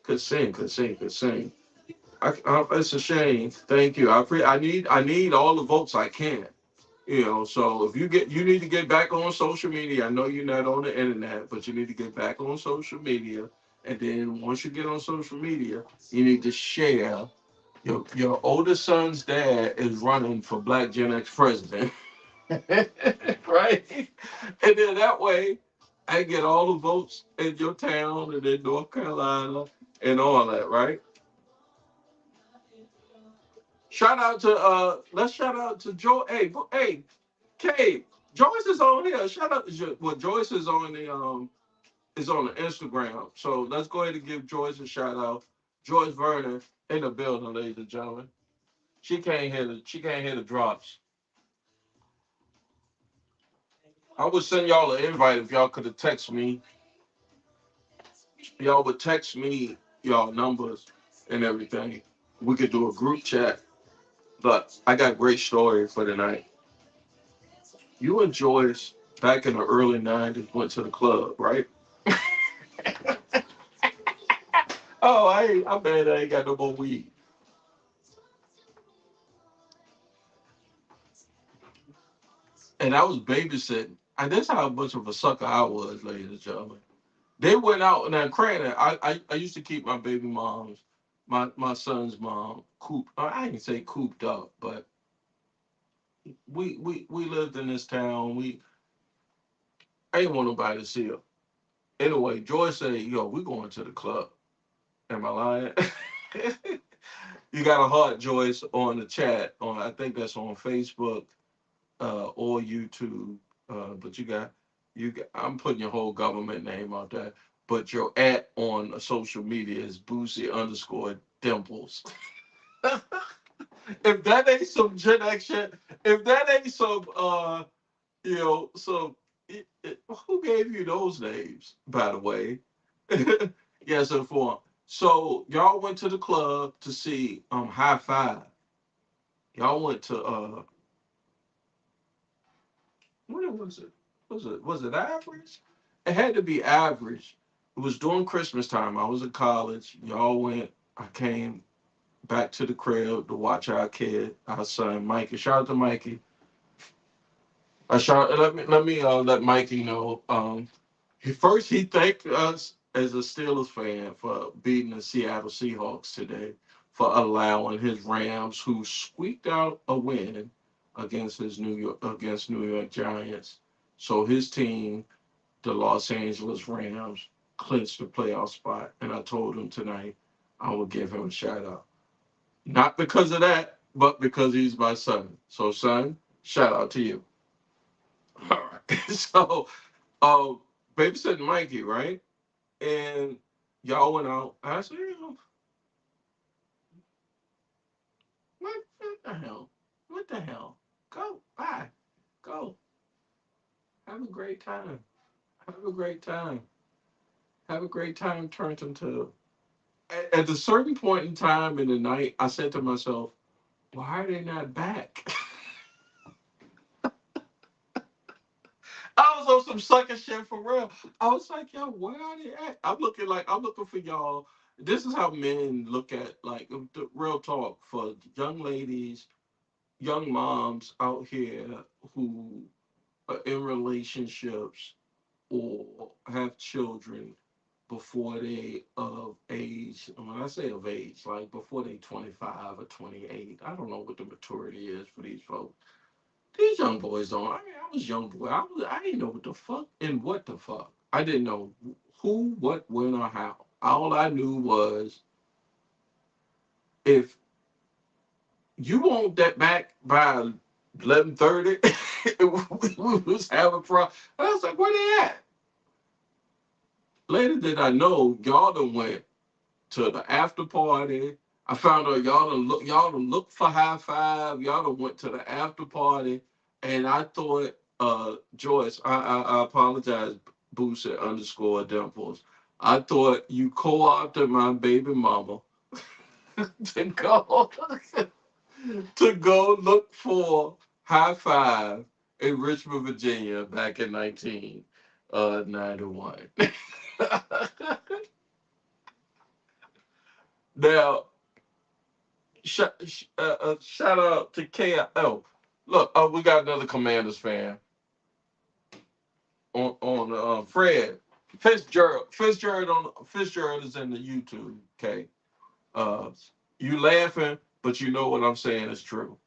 Speaker 1: Could sing. It's a shame. Thank you. I need all the votes I can. So if you need to get back on social media. I know you're not on the internet, but you need to get back on social media. And then once you get on social media, you need to share. Your oldest son's dad is running for BlackGenX president, right? And then that way, I get all the votes in your town and in North Carolina and all that, right? Let's shout out to Joe. Hey, Kay, Joyce is on here. Shout out to Joyce is on the Instagram. So let's go ahead and give Joyce a shout out. Joyce Vernon in the building, ladies and gentlemen. She can't hear the drops. I would send y'all an invite if y'all could have texted me. Y'all would text me y'all numbers and everything. We could do a group chat. But I got a great story for tonight. You and Joyce back in the early 90s went to the club, right? Oh, I bet I ain't got no more weed. And I was babysitting. And that's how much of a sucker I was, ladies and gentlemen. They went out and then granted, I used to keep my baby moms, my son's mom, cooped. I didn't say cooped up, but we lived in this town. I didn't want nobody to see her. Anyway, Joy said, yo, we going to the club. Am I lying? You got a heart, Joyce, on the chat. I think that's on Facebook or YouTube. But I'm putting your whole government name out there. But your at on social media is Boosie_Dimples. If that ain't some Gen X shit, if that ain't some some who gave you those names, by the way? Yes, inform. So y'all went to the club to see High Five. Y'all went to What was it? Was it average? It had to be average. It was during Christmas time. I was in college. Y'all went. I came back to the crib to watch our kid, our son Mikey. Shout out to Mikey. Let Mikey know. He thanked us as a Steelers fan for beating the Seattle Seahawks today, for allowing his Rams, who squeaked out a win against New York Giants. So his team, the Los Angeles Rams, clinched the playoff spot. And I told him tonight I will give him a shout out. Not because of that, but because he's my son. So son, shout out to you. All right. So um babysitting Mikey, right? And y'all went out. I said, what the hell? What the hell? Go. Bye. Go. Have a great time. Have a great time. Have a great time turned into at a certain point in time in the night, I said to myself, why are they not back? I was on some sucker shit for real. I was like, yo, where are they at? I'm looking for y'all. This is how men look at like the real talk for young ladies, young moms out here who are in relationships or have children before they of age. When I say of age, like before they 25 or 28. I don't know what the maturity is for these folks. These young boys don't. I mean, I was a young boy. I didn't know what the fuck and what the fuck. I didn't know who, what, when, or how. All I knew was if you want that back by 11:30, we was having problems. And I was like, where they at? Later did I know y'all done went to the after party. I found out y'all done look for high five. Y'all done went to the after party, and I thought, Joyce, I apologize, Booster underscore Dimples. I thought you co-opted my baby mama to go to go look for high five in Richmond, Virginia, back in 1991. Now, shout out to KO. Look, we got another Commanders fan on Fred Fitzgerald. Fitzgerald is in the YouTube. Okay, uh, you laughing, but you know what I'm saying is true.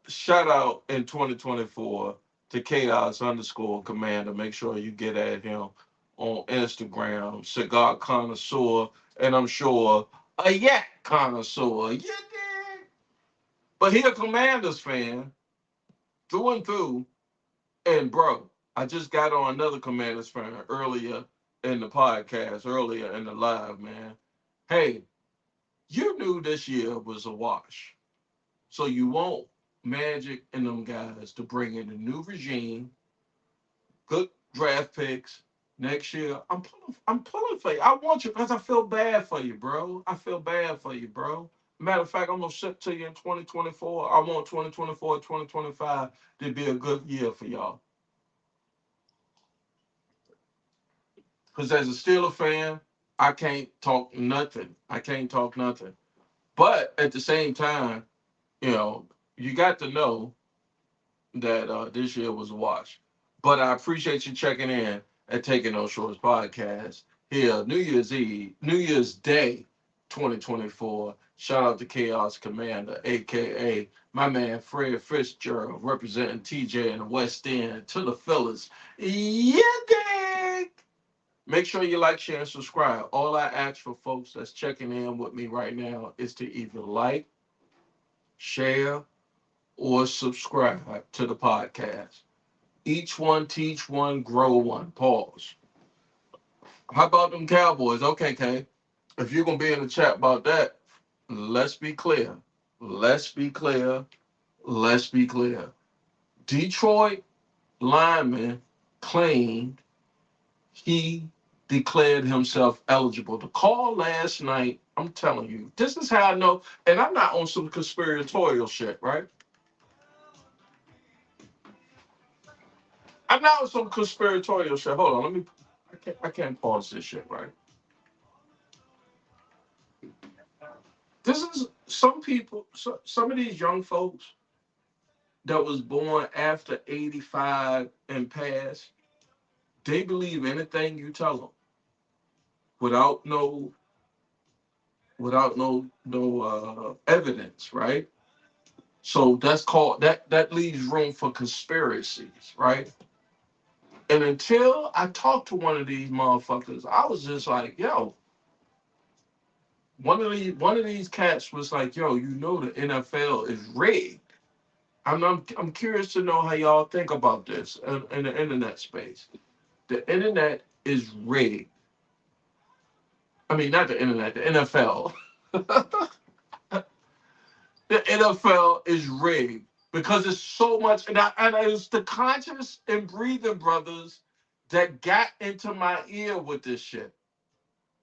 Speaker 1: Shout out in 2024 to chaos underscore commander. Make sure you get at him on Instagram, cigar connoisseur, and I'm sure a yak connoisseur. You dig? But he a Commanders fan through and through. And bro, I just got on another Commanders fan earlier in the podcast, earlier in the live, man. Hey, you knew this year was a wash. So you want Magic and them guys to bring in a new regime, good draft picks next year. I'm pulling for you. I want you because I feel bad for you, bro. I feel bad for you, bro. Matter of fact, I'm gonna ship to you in 2024. I want 2024, 2025 to be a good year for y'all. Because as a Steeler fan, I can't talk nothing. I can't talk nothing. But at the same time, you know, you got to know that this year was a wash. But I appreciate you checking in at Taking No Shorts podcast here, New Year's Day, 2024. Shout out to Chaos Commander, aka my man Fred Fitzgerald, representing TJ in the West End to the fellas. Yeah, dig. Make sure you like, share, and subscribe. All I ask for folks that's checking in with me right now is to either like, share, or subscribe to the podcast. Each one teach one, grow one. Pause. How about them Cowboys? Okay, Kay. If you're gonna be in the chat about that, let's be clear. Let's be clear. Let's be clear. Detroit lineman claimed he declared himself eligible. The call last night, I'm telling you, this is how I know, and I'm not on some conspiratorial shit, right? I know some conspiratorial shit. Hold on, let me. I can't pause this shit, right? This is some people. Some of these young folks that was born after 85 and past, they believe anything you tell them without no evidence, right? So that's called that leaves room for conspiracies, right? And until I talked to one of these motherfuckers, I was just like, yo, one of these cats was like, yo, you know the NFL is rigged. I'm curious to know how y'all think about this in the internet space. The internet is rigged. I mean, not the internet, the NFL. The NFL is rigged because it's so much, and it's the conscious and breathing brothers that got into my ear with this shit.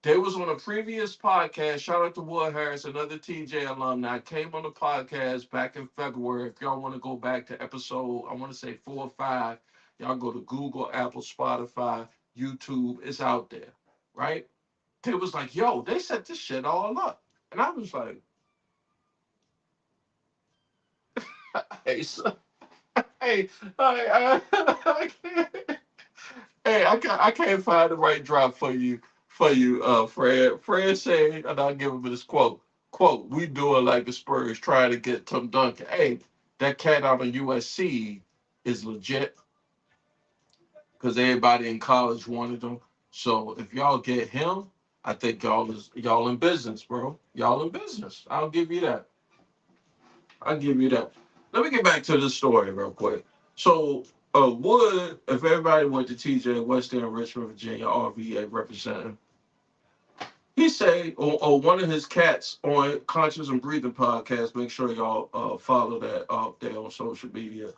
Speaker 1: They was on a previous podcast. Shout out to Wood Harris, another TJ alumni. Came on the podcast back in February. If y'all want to go back to episode, I want to say 4 or 5. Y'all go to Google, Apple, Spotify, YouTube. It's out there, right? They was like, yo, they set this shit all up. And I was like, hey, son, hey, I can't, hey, I can't find the right drop for you, Fred. Fred said, and I'll give him this quote. Quote, we do it like the Spurs trying to get Tim Duncan. Hey, that cat out of USC is legit because everybody in college wanted him. So if y'all get him, I think y'all in business, bro. Y'all in business. I'll give you that. I'll give you that. Let me get back to the story real quick. So, Wood, if everybody went to TJ West End, Richmond, Virginia, RVA representing, he say, or one of his cats on Conscious and Breathing podcast, make sure y'all follow that up there on social media.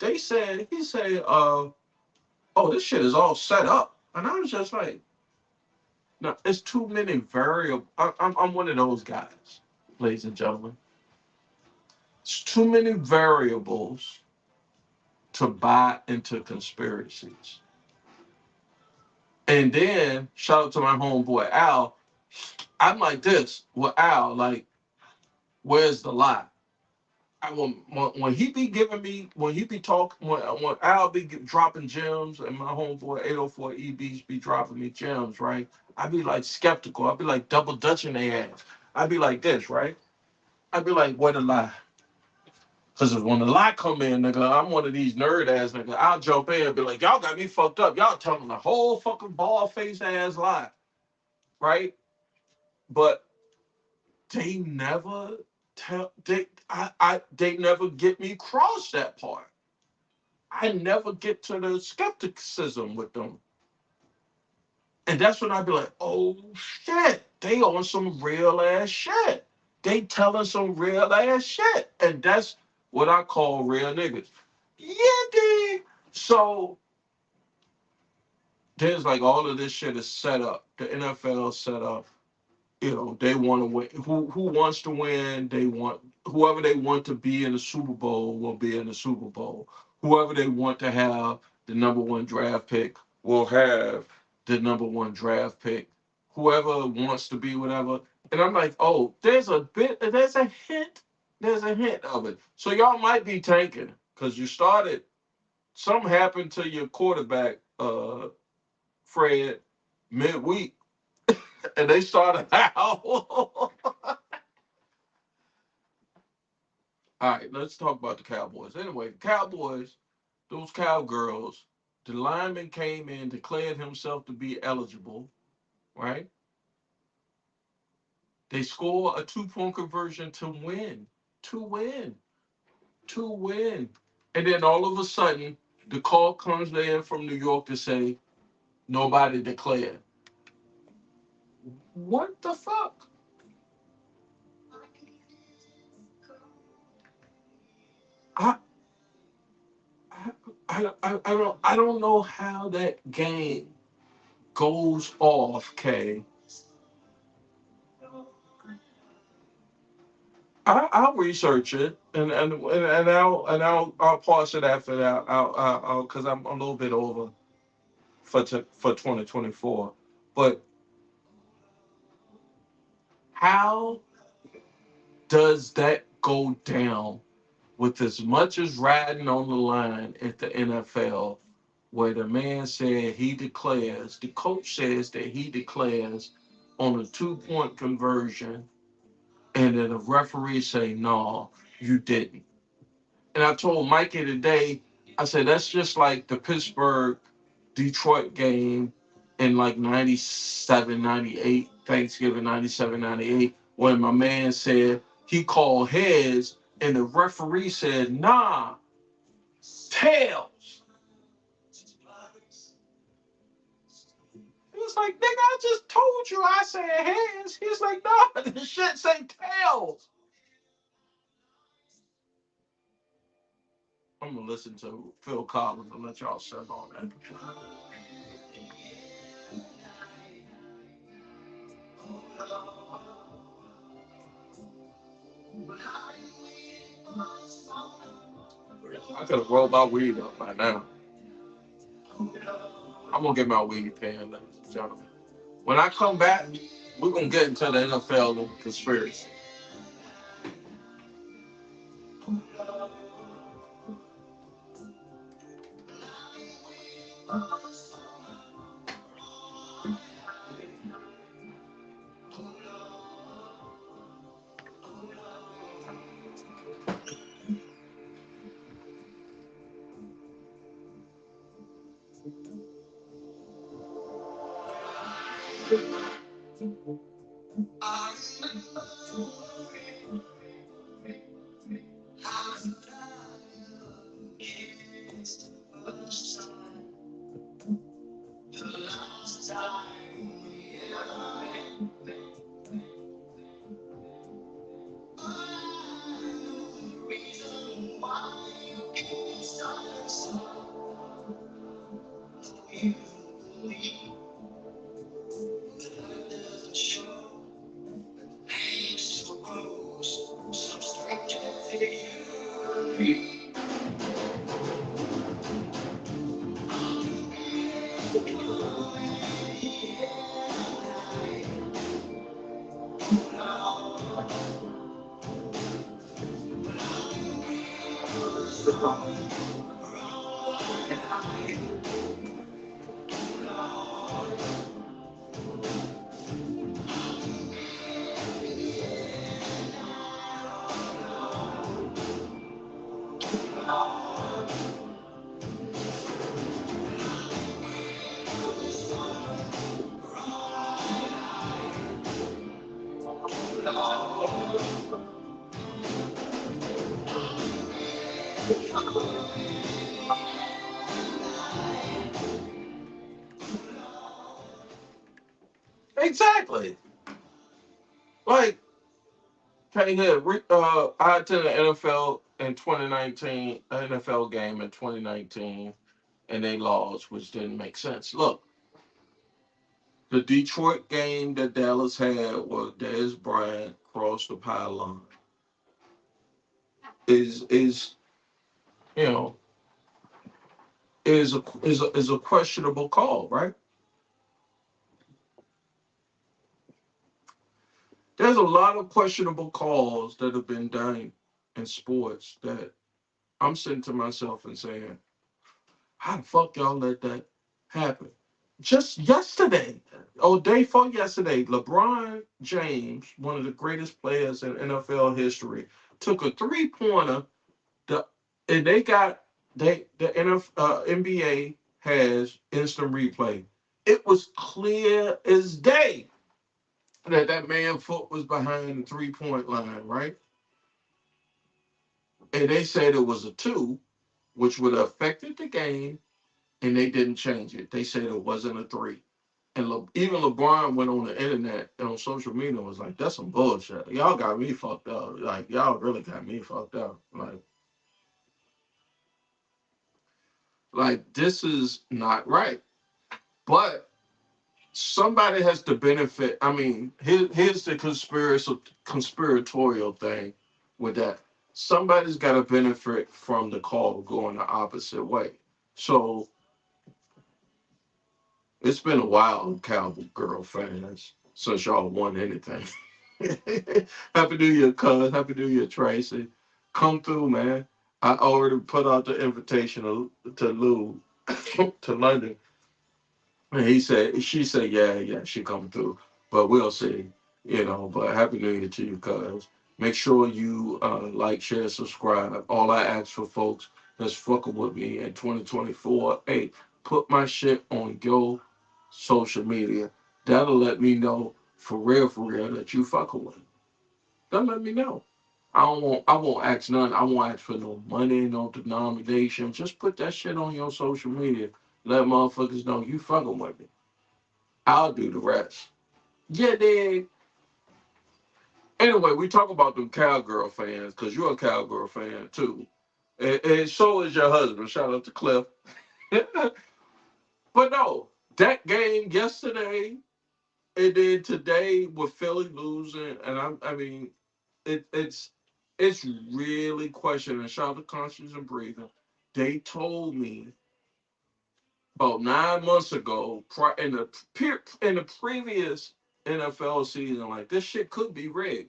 Speaker 1: He said, oh, this shit is all set up. And I was just like, no, it's too many variables. I'm one of those guys, ladies and gentlemen. It's too many variables to buy into conspiracies. And then shout out to my homeboy Al. I'm like this with Al, like, where's the lie? When he be giving me, when he be talking, when Al be dropping gems, and my homeboy 804 EBs be dropping me gems, right? I be like skeptical. I be like double dutching their ass. I be like this, right? I be like, where the lie? Because when the lie come in, nigga, I'm one of these nerd ass nigga. I'll jump in and be like, y'all got me fucked up. Y'all telling the whole fucking bald face ass lie, right? But they never they never get me cross that part. I never get to the skepticism with them. And that's when I be like, oh shit, they on some real ass shit. They telling some real ass shit. And that's what I call real niggas. Yeah, dude. So there's like all of this shit is set up. The NFL set up. They want to win. Who wants to win? They want whoever they want to be in the Super Bowl will be in the Super Bowl. Whoever they want to have the number one draft pick will have the number one draft pick. Whoever wants to be whatever. And I'm like, oh, there's a hint of it. So y'all might be tanking because you started. Something happened to your quarterback, Fred, midweek, and they started out. All right, let's talk about the Cowboys. Anyway, the Cowboys, those Cowgirls, the lineman came in, declared himself to be eligible, right? They score a 2-point conversion to win, to win, to win. And then all of a sudden, the call comes in from New York to say, nobody declared. What the fuck? I, I don't know how that game goes off, Kay. I'll research it and I'll pause it after that. I'll because I'm a little bit over for 2024. But how does that go down with as much as riding on the line at the NFL, where the man said he declares, the coach says that he declares on a 2 point conversion, and then the referee say, no, you didn't. And I told Mikey today, I said, that's just like the Pittsburgh Detroit game in like 97, 98, Thanksgiving 97, 98, when my man said he called heads and the referee said, nah, tails. He was like, nigga, I just told you I said heads. He was like, nah, the shit say tails. I'm gonna listen to Phil Collins and let y'all set on that. I could have rolled my weed up by now. I'm gonna get my weed pan, ladies and gentlemen. When I come back, we're gonna get into the NFL conspiracy. Exactly. Like, hey, here, I attended an NFL in 2019, an NFL game in 2019, and they lost, which didn't make sense. Look, the Detroit game that Dallas had was Dez Bryant crossed the pylon. Is you know is a questionable call, right? There's a lot of questionable calls that have been done in sports that I'm saying to myself and saying, how the fuck y'all let that happen? Just yesterday, or day before yesterday, LeBron James, one of the greatest players in NFL history, took a 3 pointer. The and they got the NBA has instant replay. It was clear as day that that man foot was behind the 3 point line, right? And they said it was a two, which would have affected the game, and they didn't change it. They said it wasn't a three. And even LeBron went on the internet and on social media and was like, "That's some bullshit. Y'all got me fucked up. Like y'all really got me fucked up. Like this is not right." But somebody has to benefit. I mean, here's the conspiratorial thing. with that. Somebody's got to benefit from the call going the opposite way. So it's been a while, Cowgirl fans, since y'all won anything. Happy New Year, cuz. Happy New Year, Tracy. Come through, man. I already put out the invitation to Lou to London. And she said, yeah, she come through. But we'll see, But Happy New Year to you, cuz. Make sure you like, share, subscribe. All I ask for folks that's fucking with me in 2024, hey, put my shit on your social media. That'll let me know for real, that you fucking with me. That'll let me know. I won't ask none. I won't ask for no money, no denomination. Just put that shit on your social media. Let motherfuckers know you fucking with me. I'll do the rest. Yeah, dig. Anyway, we talk about them Cowgirl fans because you're a Cowgirl fan too. And so is your husband. Shout out to Cliff. But no, that game yesterday and then today with Philly losing, and I mean, it's really questioning. Shout out to Conscious and Breathing. They told me about 9 months ago, in the previous NFL season, like this shit could be rigged.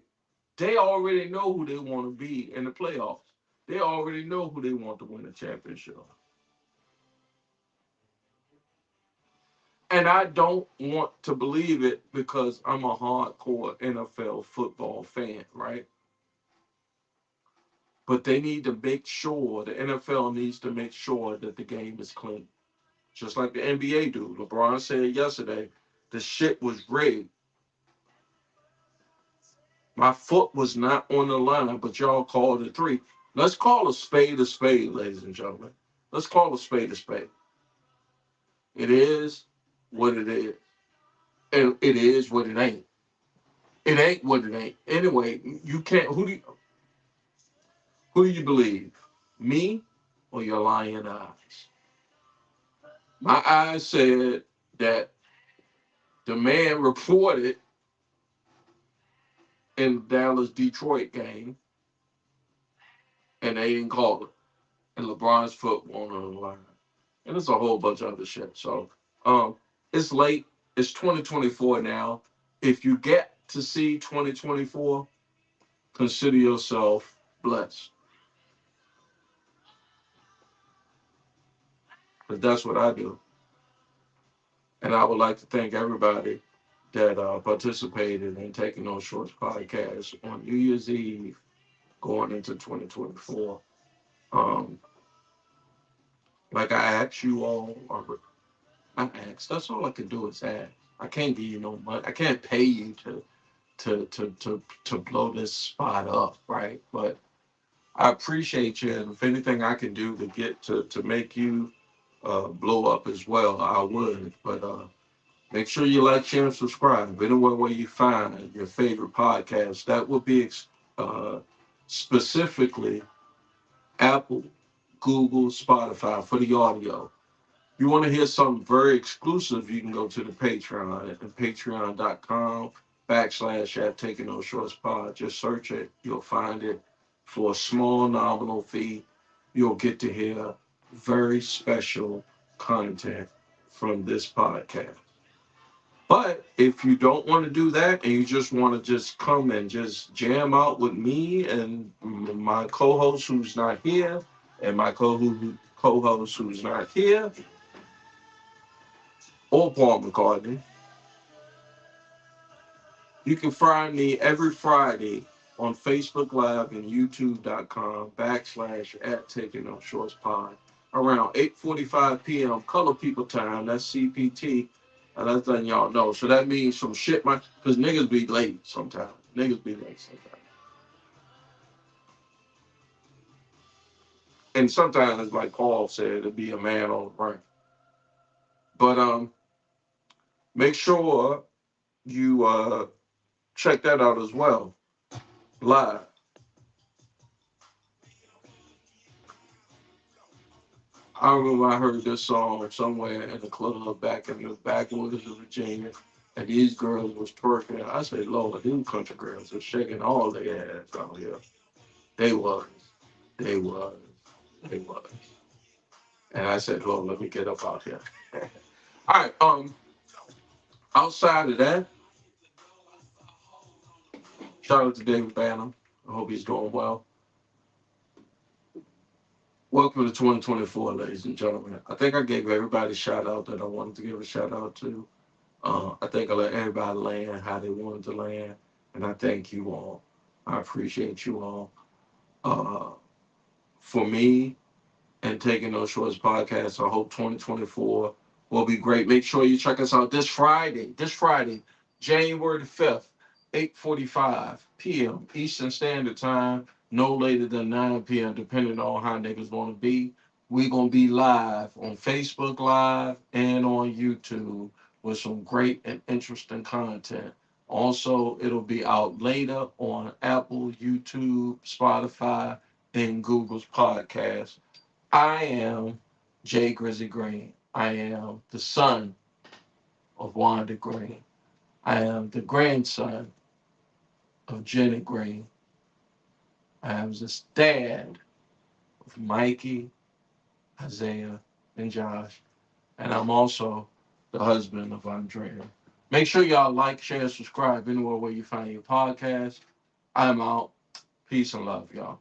Speaker 1: They already know who they want to be in the playoffs. They already know who they want to win the championship. And I don't want to believe it because I'm a hardcore NFL football fan, right? But they need to make sure, the NFL needs to make sure that the game is clean. Just like the NBA do. LeBron said yesterday, the shit was rigged. My foot was not on the line, but y'all called it three. Let's call a spade, ladies and gentlemen. Let's call a spade a spade. It is what it is. And it is what it ain't. It ain't what it ain't. Anyway, you can't. Who do you believe? Me or your lying eyes? My eyes said that the man reported in the Dallas Detroit game, and they didn't call it. And LeBron's foot won't on the line. And there's a whole bunch of other shit. So it's late. It's 2024 now. If you get to see 2024, consider yourself blessed. Because that's what I do. And I would like to thank everybody that participated in Taking No Shorts podcast on New Year's Eve going into 2024. Um, like I asked you all, or I asked, that's all I can do is ask. I can't give you no money. I can't pay you to blow this spot up, right? But I appreciate you, and if anything I can do to get to make you blow up as well, I would. But make sure you like, share, and subscribe anywhere where you find your favorite podcast. That will be uh, specifically Apple, Google, Spotify for the audio. You want to hear something very exclusive, you can go to the Patreon at patreon.com/ at Taking No Shorts Pod. Just search it. You'll find it for a small nominal fee. You'll get to hear very special content from this podcast. But if you don't want to do that and you just want to just come and just jam out with me and my co-host who's not here and my co-host who's not here, or Paul McCartney, you can find me every Friday on Facebook Live and YouTube.com / at Taking No Shorts Pod around 8:45 p.m. Color People Time. That's CPT. And that's letting y'all know. So that means some shit, because niggas be late sometimes. Niggas be late sometimes. And sometimes, like Paul said, it'll be a man on the brain. But make sure you check that out as well, live. I remember I heard this song somewhere in the club back in the backwoods of Virginia, and these girls was twerking. I said, Lord, these country girls are shaking all their ass out here. They was. They was. They was. And I said, Lord, let me get up out here. All right. Outside of that, shout out to David Banner. I hope he's doing well. Welcome to 2024, ladies and gentlemen. I think I gave everybody a shout out that I wanted to give a shout out to. I think I let everybody land how they wanted to land. And I thank you all. I appreciate you all. Uh, for me, and Taking No Shorts podcast. I hope 2024 will be great. Make sure you check us out this Friday, January the 5th, 8:45 p.m. Eastern Standard Time, no later than 9 p.m., depending on how niggas want to be. We're going to be live on Facebook Live and on YouTube with some great and interesting content. Also, it'll be out later on Apple, YouTube, Spotify, and Google's podcast. I am Jay Grizzly Green. I am the son of Wanda Green. I am the grandson of Jenny Green. I am the dad of Mikey, Isaiah, and Josh. And I'm also the husband of Andrea. Make sure y'all like, share, subscribe anywhere where you find your podcast. I'm out. Peace and love, y'all.